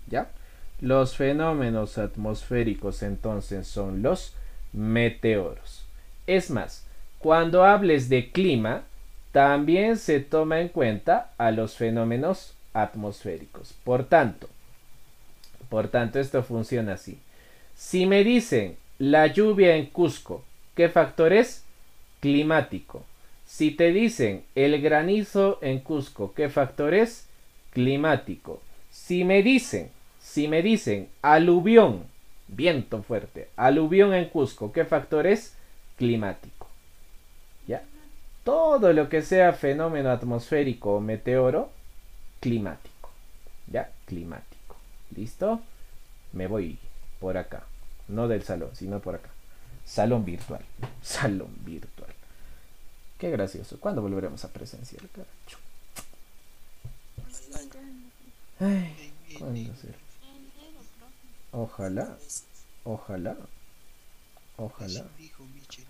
¿Ya? Los fenómenos atmosféricos entonces son los meteoros. Es más, cuando hables de clima, también se toma en cuenta a los fenómenos atmosféricos. Por tanto, esto funciona así. Si me dicen la lluvia en Cusco, ¿qué factor es? Climático. Si te dicen el granizo en Cusco, ¿qué factor es? Climático. Si me dicen aluvión, viento fuerte, aluvión en Cusco, ¿qué factor es? Climático. ¿Ya? Todo lo que sea fenómeno atmosférico o meteoro, climático. ¿Ya? Climático. ¿Listo? Me voy por acá. No del salón, sino por acá. Salón virtual. Salón virtual. Qué gracioso. ¿Cuándo volveremos a presenciar, caracho? Ay, ¿cuándo será? Ojalá. Ojalá. Ojalá. Dijo Michel.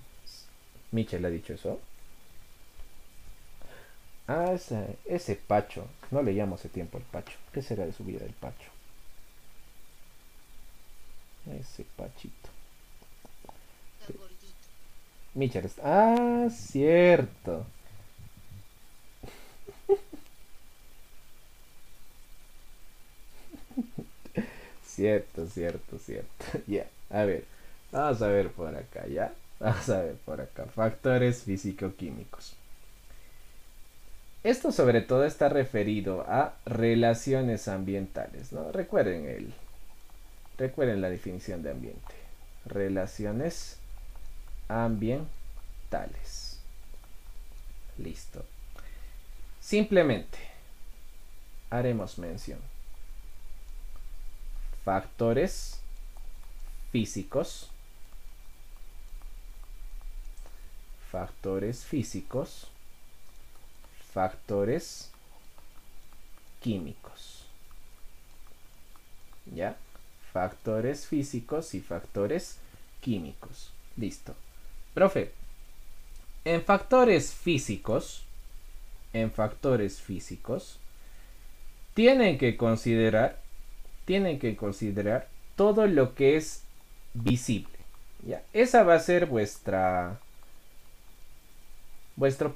¿Michel ha dicho eso? Ah, ese Pacho. No le llamo hace tiempo al Pacho. ¿Qué será de su vida el Pacho? Ese Pachito. Sí. Michel está... Ah, cierto. Cierto. Ya, a ver. Vamos a ver por acá, ¿ya? Vamos a ver por acá. Factores físico-químicos. Esto sobre todo está referido a relaciones ambientales, ¿no? Recuerden la definición de ambiente. Relaciones ambientales. Listo. Simplemente haremos mención. Factores físicos. Factores físicos. Factores químicos. ¿Ya? Factores físicos y factores químicos. Listo. Profe, en factores físicos, tienen que considerar todo lo que es visible. ¿Ya? Esa va a ser vuestro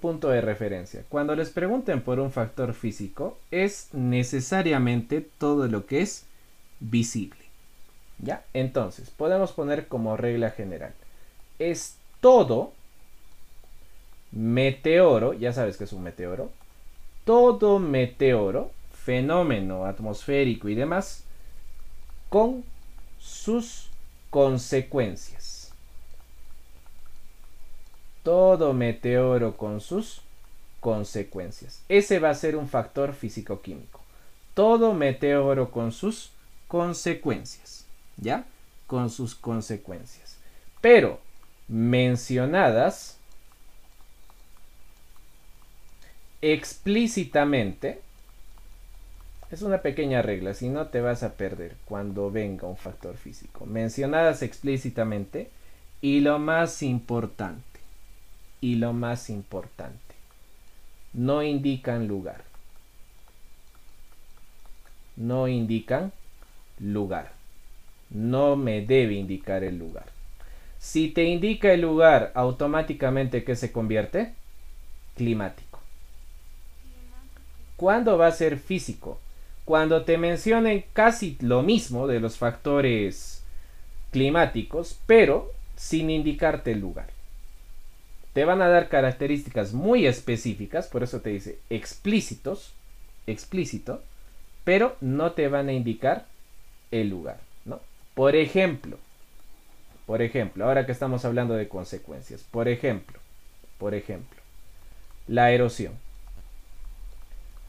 punto de referencia. Cuando les pregunten por un factor físico, es necesariamente todo lo que es visible. ¿Ya? Entonces, podemos poner como regla general. Es todo meteoro, ya sabes que es un meteoro, todo meteoro, fenómeno atmosférico y demás, con sus consecuencias. Todo meteoro con sus consecuencias. Ese va a ser un factor físico-químico. Todo meteoro con sus consecuencias. ¿Ya? Con sus consecuencias. Pero mencionadas explícitamente, es una pequeña regla, si no te vas a perder cuando venga un factor físico. Mencionadas explícitamente y lo más importante, no indican lugar. No indican lugar. No me debe indicar el lugar. Si te indica el lugar, automáticamente ¿qué se convierte? Climático. ¿Cuándo va a ser físico? Cuando te mencionen casi lo mismo de los factores climáticos, pero sin indicarte el lugar. Te van a dar características muy específicas, por eso te dice explícito, pero no te van a indicar el lugar, ¿no? Por ejemplo, ahora que estamos hablando de consecuencias, por ejemplo, la erosión.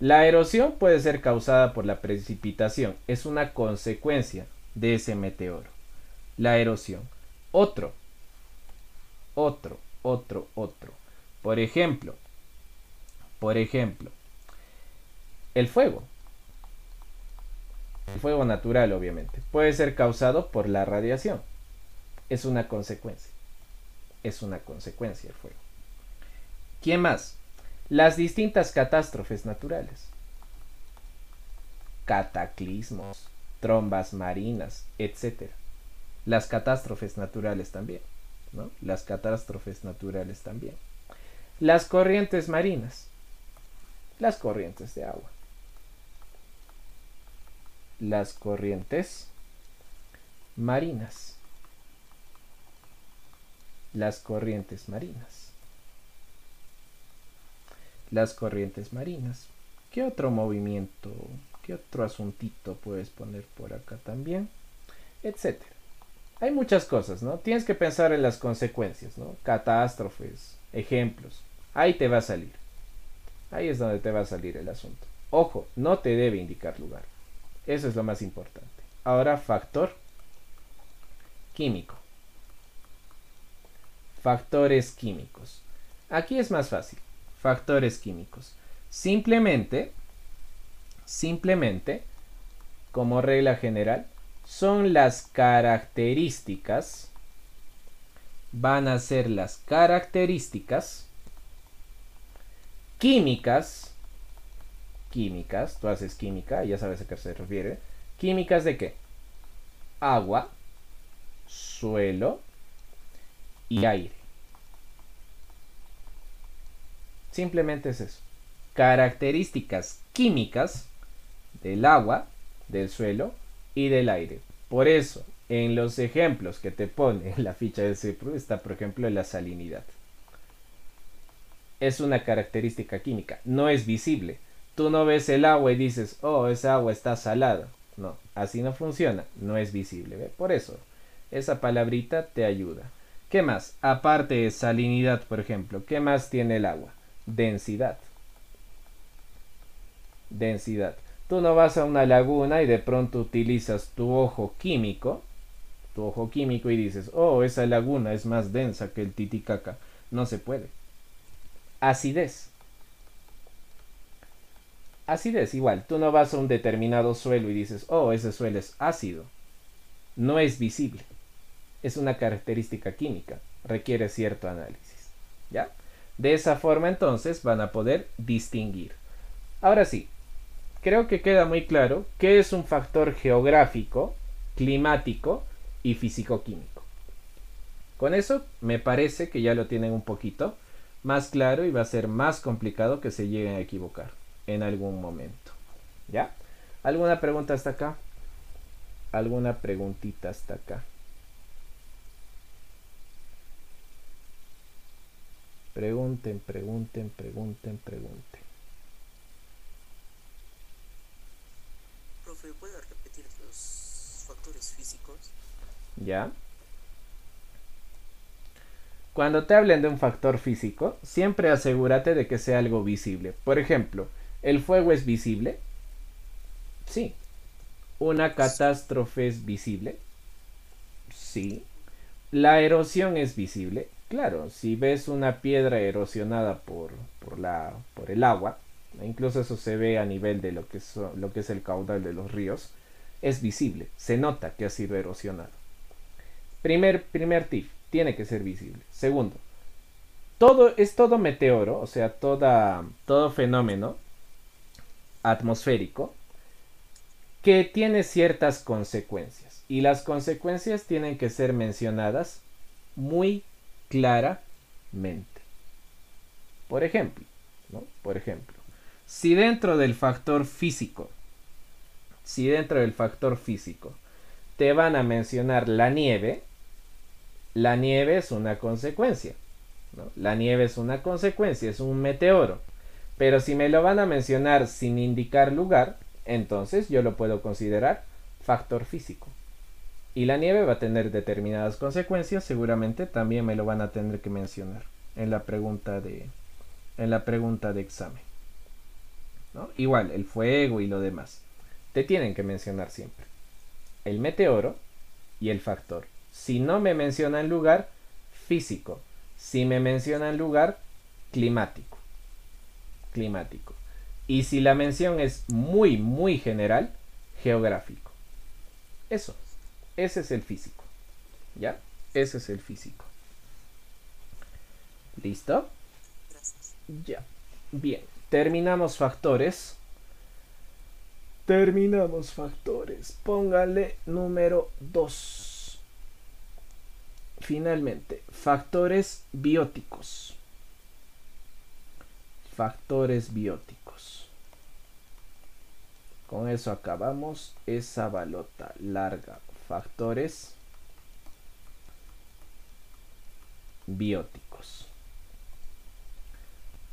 La erosión puede ser causada por la precipitación, es una consecuencia de ese meteoro. La erosión. Otro. Por ejemplo, el fuego. El fuego natural, obviamente, puede ser causado por la radiación. Es una consecuencia. El fuego. ¿Quién más? Las distintas catástrofes naturales. Cataclismos, trombas marinas, etc. Las catástrofes naturales también, ¿no? Las corrientes marinas. Las corrientes de agua. Las corrientes marinas. Las corrientes marinas. Las corrientes marinas. ¿Qué otro movimiento, qué otro asuntito puedes poner por acá también? Etcétera. Hay muchas cosas, ¿no? Tienes que pensar en las consecuencias, ¿no? Catástrofes, ejemplos. Ahí te va a salir. Ahí es donde te va a salir el asunto. Ojo, no te debe indicar lugar. Eso es lo más importante. Ahora, factor químico. Factores químicos. Aquí es más fácil. Factores químicos. Simplemente, como regla general, son las características, van a ser las características químicas, tú haces química, ya sabes a qué se refiere. ¿Químicas de qué? Agua, suelo y aire. Simplemente es eso. Características químicas del agua, del suelo y del aire. Por eso, en los ejemplos que te pone en la ficha del CIPRU está, por ejemplo, la salinidad. Es una característica química, no es visible. Tú no ves el agua y dices, oh, esa agua está salada. No, así no funciona, no es visible. ¿Ve? Por eso, esa palabrita te ayuda. ¿Qué más? Aparte de salinidad, por ejemplo, ¿qué más tiene el agua? Densidad. Densidad. Tú no vas a una laguna y de pronto utilizas tu ojo químico y dices, oh, esa laguna es más densa que el Titicaca. No se puede. Acidez. Acidez, igual. Tú no vas a un determinado suelo y dices, oh, ese suelo es ácido. No es visible. Es una característica química. Requiere cierto análisis. ¿Ya? De esa forma, entonces, van a poder distinguir. Ahora sí. Creo que queda muy claro qué es un factor geográfico, climático y físico-químico. Con eso me parece que ya lo tienen un poquito más claro y va a ser más complicado que se lleguen a equivocar en algún momento. ¿Ya? ¿Alguna pregunta hasta acá? ¿Alguna preguntita hasta acá? Pregunten. Profe, ¿puede repetir los factores físicos? ¿Ya? Cuando te hablen de un factor físico, siempre asegúrate de que sea algo visible. Por ejemplo, ¿el fuego es visible? Sí. ¿Una catástrofe es visible? Sí. ¿La erosión es visible? Claro, si ves una piedra erosionada por el agua, incluso eso se ve a nivel de lo que es el caudal de los ríos, es visible, se nota que ha sido erosionado. Primer tip, tiene que ser visible. Segundo, todo meteoro, o sea, todo fenómeno atmosférico que tiene ciertas consecuencias, y las consecuencias tienen que ser mencionadas muy claramente. Por ejemplo, si dentro del factor físico te van a mencionar la nieve es una consecuencia, ¿no? La nieve es una consecuencia, es un meteoro. Pero si me lo van a mencionar sin indicar lugar, entonces yo lo puedo considerar factor físico. Y la nieve va a tener determinadas consecuencias, seguramente también me lo van a tener que mencionar en la pregunta de examen, ¿no? Igual, el fuego y lo demás. Te tienen que mencionar siempre el meteoro y el factor. Si no me mencionan lugar, físico. Si me mencionan lugar, climático. Y si la mención es muy, muy general, geográfico. Ese es el físico. ¿Ya? Ese es el físico. ¿Listo? Gracias. Ya. Bien. Terminamos factores. Póngale número 2. Finalmente, factores bióticos. factores bióticos. Con eso acabamos esa balota larga. Factores bióticos.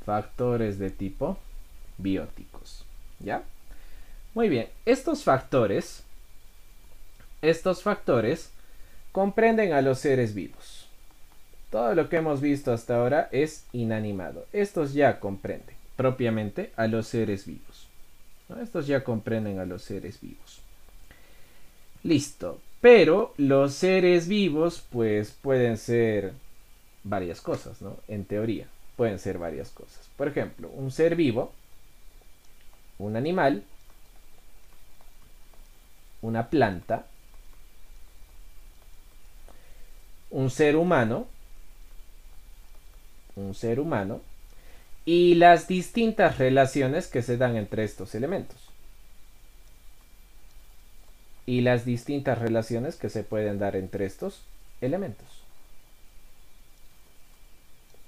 Factores de tipo bióticos. ¿Ya? Muy bien. Estos factores comprenden a los seres vivos. Todo lo que hemos visto hasta ahora es inanimado. Estos ya comprenden propiamente a los seres vivos, ¿no? Estos ya comprenden a los seres vivos. Listo. Pero los seres vivos pues pueden ser varias cosas, ¿no? En teoría pueden ser varias cosas. Por ejemplo, un ser vivo, un animal, una planta, un ser humano y las distintas relaciones que se dan entre estos elementos. Y las distintas relaciones que se pueden dar entre estos elementos.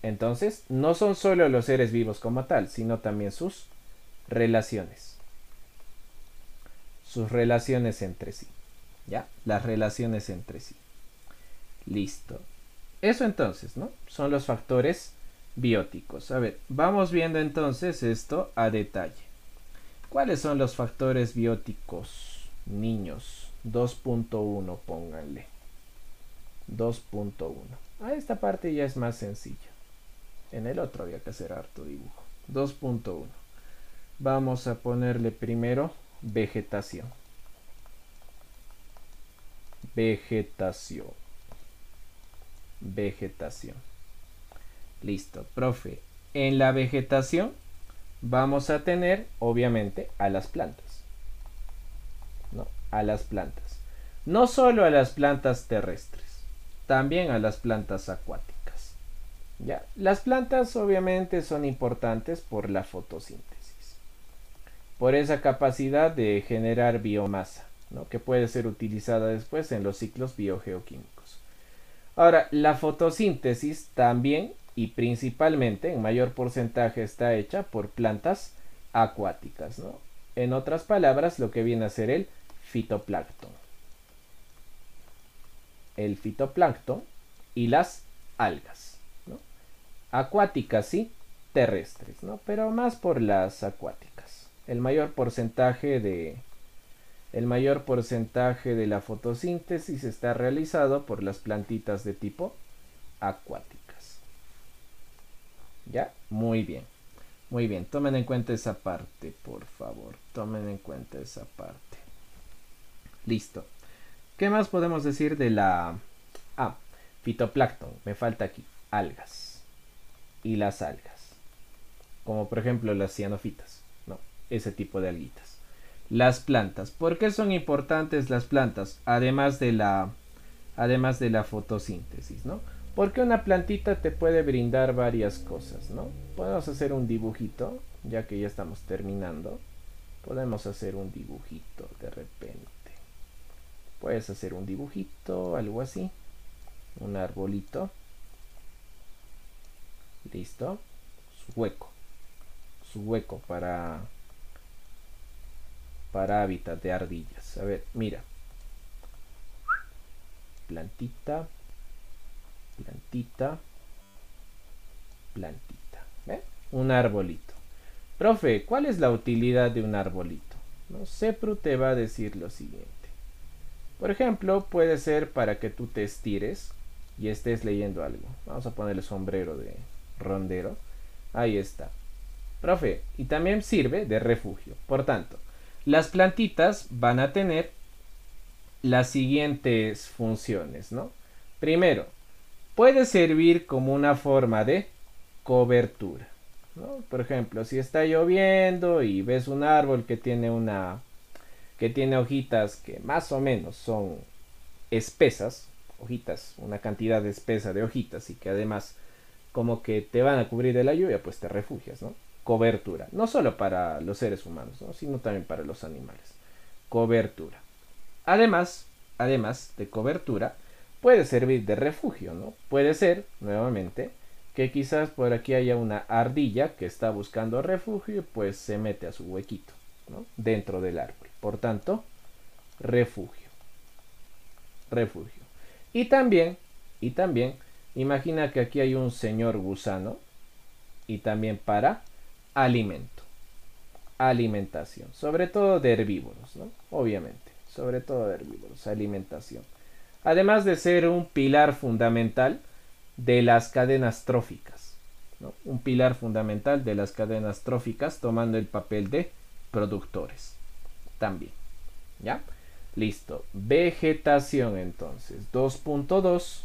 Entonces, no son solo los seres vivos como tal, sino también sus relaciones. Sus relaciones entre sí. ¿Ya? Las relaciones entre sí. Listo. Eso entonces, ¿no? Son los factores bióticos. A ver, vamos viendo entonces esto a detalle. ¿Cuáles son los factores bióticos, niños? 2.1, pónganle. 2.1. Esta parte ya es más sencilla. En el otro había que hacer harto dibujo. 2.1. Vamos a ponerle primero vegetación. Vegetación. Listo, profe. En la vegetación vamos a tener, obviamente, a las plantas. ¿No? A las plantas. No solo a las plantas terrestres, también a las plantas acuáticas. ¿Ya? Las plantas obviamente son importantes por la fotosíntesis. Por esa capacidad de generar biomasa, ¿no? Que puede ser utilizada después en los ciclos biogeoquímicos. Ahora, la fotosíntesis también y principalmente en mayor porcentaje está hecha por plantas acuáticas, ¿no? En otras palabras, lo que viene a ser el fitoplancton. El fitoplancton y las algas, ¿no? Acuáticas y terrestres, ¿no? Pero más por las acuáticas. El mayor porcentaje de la fotosíntesis está realizado por las plantitas de tipo acuáticas. ¿Ya? Muy bien. Muy bien. Tomen en cuenta esa parte, por favor. Tomen en cuenta esa parte. Listo. ¿Qué más podemos decir de la... fitoplancton. Me falta aquí. Algas. Y las algas. Como por ejemplo las cianofitas, ¿no? Ese tipo de alguitas. Las plantas. ¿Por qué son importantes las plantas? Además de la fotosíntesis, ¿no? Porque una plantita te puede brindar varias cosas, ¿no? Podemos hacer un dibujito, ya que ya estamos terminando. Podemos hacer un dibujito de repente. Puedes hacer un dibujito, algo así. Un arbolito. Listo. Su hueco para hábitat de ardillas. A ver, mira. Plantita. ¿Ve? Un arbolito. Profe, ¿cuál es la utilidad de un arbolito? ¿No? Cepru te va a decir lo siguiente. Por ejemplo, puede ser para que tú te estires y estés leyendo algo. Vamos a ponerle sombrero de rondero. Ahí está. Profe, y también sirve de refugio. Por tanto, las plantitas van a tener las siguientes funciones, ¿no? Primero, puede servir como una forma de cobertura, ¿no? Por ejemplo, si está lloviendo y ves un árbol que tiene hojitas que más o menos son espesas, hojitas, una cantidad espesa de hojitas y que además como que te van a cubrir de la lluvia, pues te refugias, ¿no? Cobertura, no solo para los seres humanos, ¿no? Sino también para los animales. Cobertura. Además de cobertura, puede servir de refugio, ¿no? Puede ser, nuevamente, que quizás por aquí haya una ardilla que está buscando refugio y pues se mete a su huequito, ¿no? Dentro del árbol. Por tanto, refugio. Refugio. Y también, imagina que aquí hay un señor gusano y también para alimento. Alimentación. Sobre todo de herbívoros, ¿no? Obviamente. Sobre todo de herbívoros. Alimentación. Además de ser un pilar fundamental de las cadenas tróficas, ¿no? Un pilar fundamental de las cadenas tróficas tomando el papel de productores también, ¿ya? Listo. Vegetación entonces. 2.2.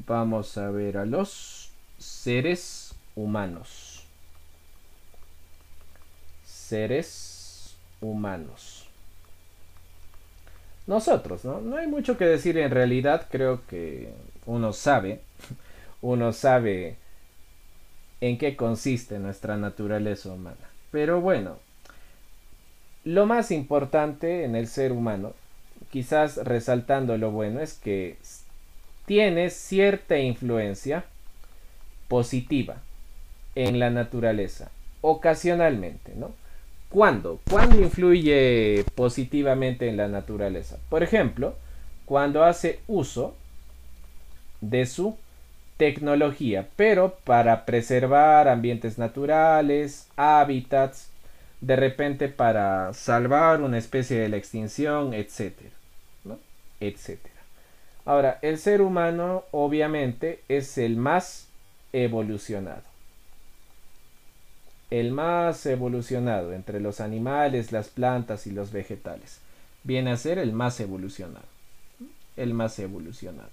Vamos a ver a los seres humanos. Seres humanos. Nosotros, ¿no? No hay mucho que decir en realidad. Creo que uno sabe en qué consiste nuestra naturaleza humana. Pero bueno, lo más importante en el ser humano, quizás resaltando lo bueno, es que tiene cierta influencia positiva en la naturaleza, ocasionalmente, ¿no? ¿Cuándo? ¿Cuándo influye positivamente en la naturaleza? Por ejemplo, cuando hace uso de su tecnología, pero para preservar ambientes naturales, hábitats, de repente para salvar una especie de la extinción, etcétera, ¿no? Etcétera. Ahora, el ser humano obviamente es el más evolucionado. El más evolucionado entre los animales, las plantas y los vegetales. Viene a ser el más evolucionado. El más evolucionado.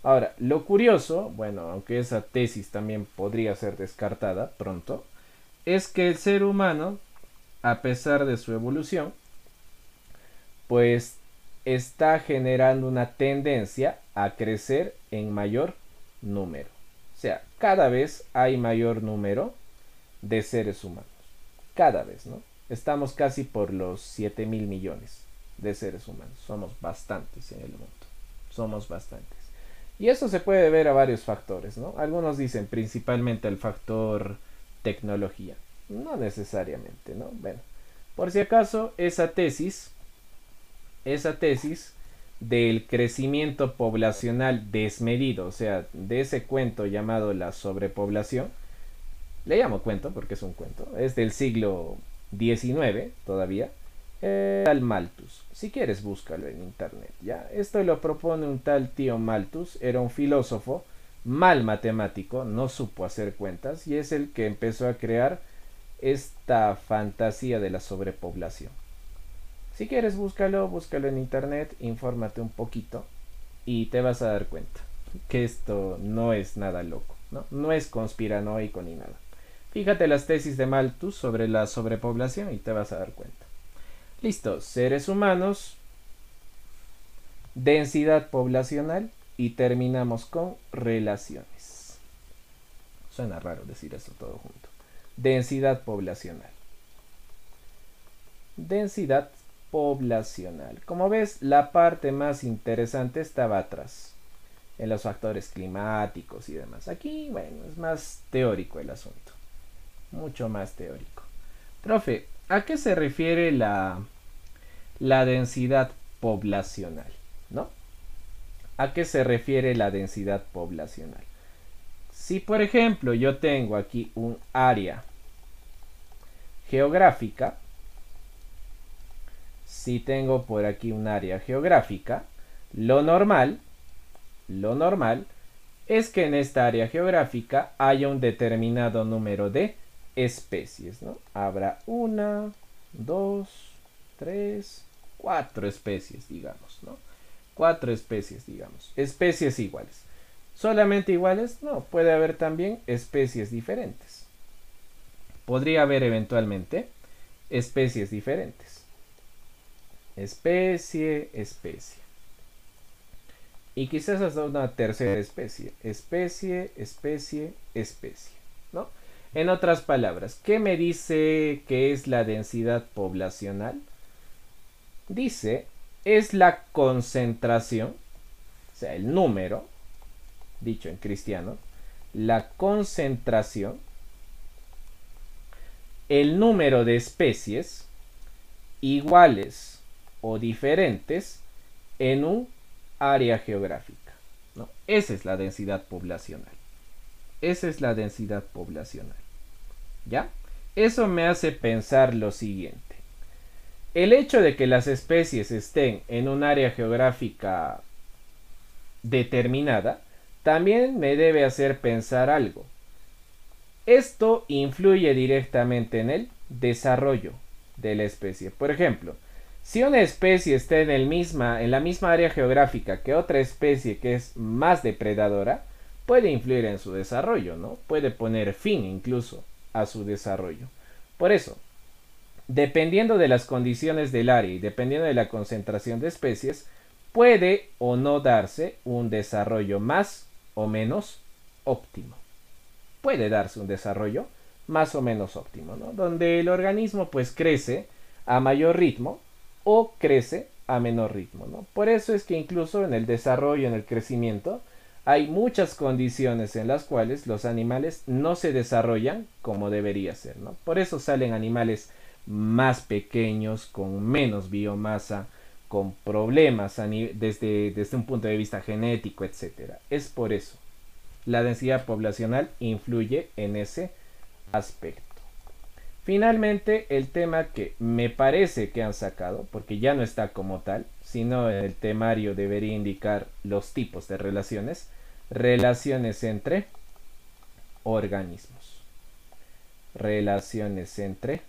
Ahora, lo curioso, bueno, aunque esa tesis también podría ser descartada pronto, es que el ser humano, a pesar de su evolución, pues está generando una tendencia a crecer en mayor número. O sea, cada vez hay mayor número de seres humanos. Cada vez, ¿no? Estamos casi por los 7.000 millones de seres humanos. Somos bastantes en el mundo. Somos bastantes. Y eso se puede ver a varios factores, ¿no? Algunos dicen principalmente el factor tecnología. No necesariamente, ¿no? Bueno, por si acaso, esa tesis del crecimiento poblacional desmedido, o sea, de ese cuento llamado la sobrepoblación, le llamo cuento porque es un cuento, es del siglo XIX todavía, tal Malthus. Si quieres búscalo en internet, ¿ya? Esto lo propone un tal tío Malthus, era un filósofo mal matemático, no supo hacer cuentas y es el que empezó a crear esta fantasía de la sobrepoblación. Si quieres búscalo en internet, infórmate un poquito y te vas a dar cuenta que esto no es nada loco, ¿no? No es conspiranoico ni nada. Fíjate las tesis de Malthus sobre la sobrepoblación y te vas a dar cuenta. Listo, seres humanos, densidad poblacional y terminamos con relaciones. Suena raro decir eso todo junto. Densidad poblacional. Densidad poblacional. Como ves, la parte más interesante estaba atrás, en los factores climáticos y demás. Aquí, bueno, es más teórico el asunto. Mucho más teórico. Profe, ¿a qué se refiere la densidad poblacional? ¿No? ¿A qué se refiere la densidad poblacional? Si, por ejemplo, yo tengo aquí un área geográfica, si tengo por aquí un área geográfica, lo normal es que en esta área geográfica haya un determinado número de especies, ¿no? Habrá 1, 2, 3, 4 especies, digamos, ¿no? 4 especies, digamos. Especies iguales. ¿Solamente iguales? No, puede haber también especies diferentes. Podría haber eventualmente especies diferentes. Especie. Y quizás hasta una tercera especie. Especie, ¿no? En otras palabras, ¿qué me dice que es la densidad poblacional? Dice, es la concentración, o sea, el número dicho en cristiano, la concentración, el número de especies iguales o diferentes en un área geográfica, ¿no? Esa es la densidad poblacional. Esa es la densidad poblacional. ¿Ya? Eso me hace pensar lo siguiente. El hecho de que las especies estén en un área geográfica determinada también me debe hacer pensar algo. Esto influye directamente en el desarrollo de la especie. Por ejemplo, si una especie está en la misma área geográfica que otra especie que es más depredadora, puede influir en su desarrollo, ¿no? Puede poner fin incluso a su desarrollo. Por eso, dependiendo de las condiciones del área y dependiendo de la concentración de especies, puede o no darse un desarrollo más o menos óptimo. Puede darse un desarrollo más o menos óptimo, ¿no? Donde el organismo pues crece a mayor ritmo o crece a menor ritmo, ¿no? Por eso es que incluso en el desarrollo, en el crecimiento, hay muchas condiciones en las cuales los animales no se desarrollan como debería ser, ¿no? Por eso salen animales más pequeños, con menos biomasa, con problemas desde un punto de vista genético, etc. Es por eso. La densidad poblacional influye en ese aspecto. Finalmente, el tema que me parece que han sacado, porque ya no está como tal, sino en el temario debería indicar los tipos de relaciones, relaciones entre organismos. Relaciones entre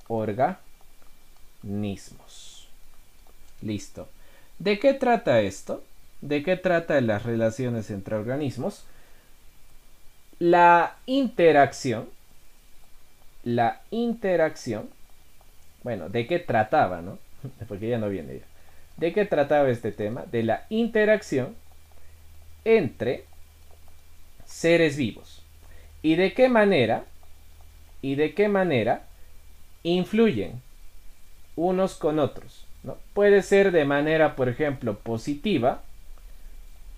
organismos. Listo. ¿De qué trata esto? ¿De qué trata las relaciones entre organismos? La interacción, bueno, ¿de qué trataba, no? Porque ya no viene ya. ¿De qué trataba este tema? De la interacción entre seres vivos. ¿Y de qué manera influyen unos con otros, ¿no? Puede ser de manera, por ejemplo, positiva,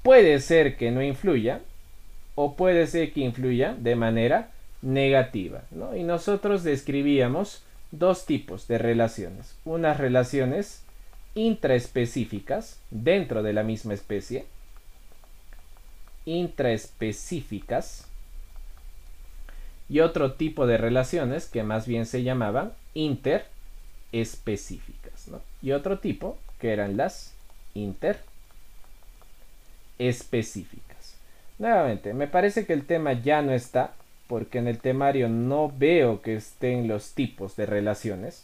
puede ser que no influya, o puede ser que influya de manera negativa, ¿no? Y nosotros describíamos dos tipos de relaciones. Unas relaciones intraespecíficas dentro de la misma especie, intraespecíficas, y otro tipo de relaciones que más bien se llamaban interespecíficas, ¿no? Y otro tipo que eran las interespecíficas. Nuevamente, me parece que el tema ya no está, porque en el temario no veo que estén los tipos de relaciones,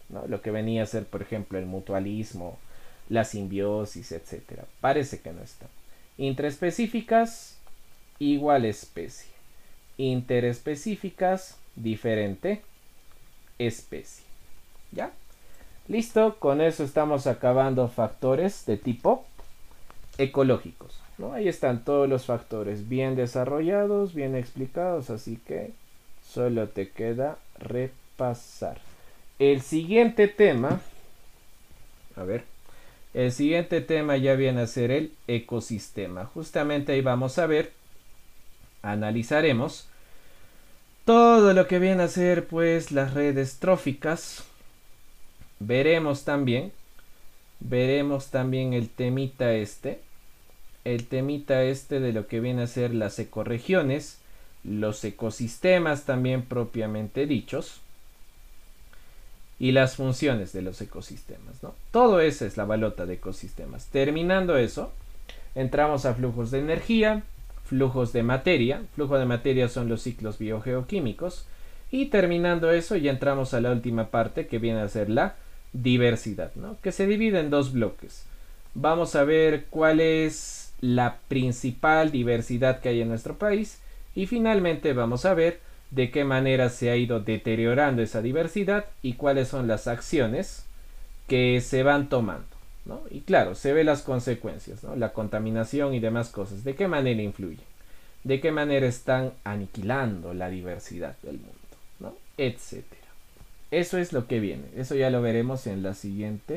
¿no? Lo que venía a ser, por ejemplo, el mutualismo, la simbiosis, etc. Parece que no está. Intraespecíficas, igual especie. Interespecíficas, diferente especie. ¿Ya? Listo, con eso estamos acabando factores de tipo ecológicos, ¿no? Ahí están todos los factores bien desarrollados, bien explicados, así que solo te queda repasar. El siguiente tema, el siguiente tema ya viene a ser el ecosistema. Justamente ahí vamos a ver, analizaremos todo lo que viene a ser pues las redes tróficas. Veremos también el temita este de lo que viene a ser las ecorregiones, los ecosistemas también propiamente dichos, y las funciones de los ecosistemas, ¿no? Todo eso es la balota de ecosistemas. Terminando eso, entramos a flujos de energía, flujos de materia. Flujo de materia son los ciclos biogeoquímicos. Y terminando eso, ya entramos a la última parte, que viene a ser la diversidad, ¿no? Que se divide en dos bloques. Vamos a ver cuál es la principal diversidad que hay en nuestro país. Y finalmente vamos a ver de qué manera se ha ido deteriorando esa diversidad y cuáles son las acciones que se van tomando, ¿no? Y claro, se ve las consecuencias, ¿no? La contaminación y demás cosas. ¿De qué manera influyen? ¿De qué manera están aniquilando la diversidad del mundo, ¿no? Etcétera. Eso es lo que viene. Eso ya lo veremos en la siguiente.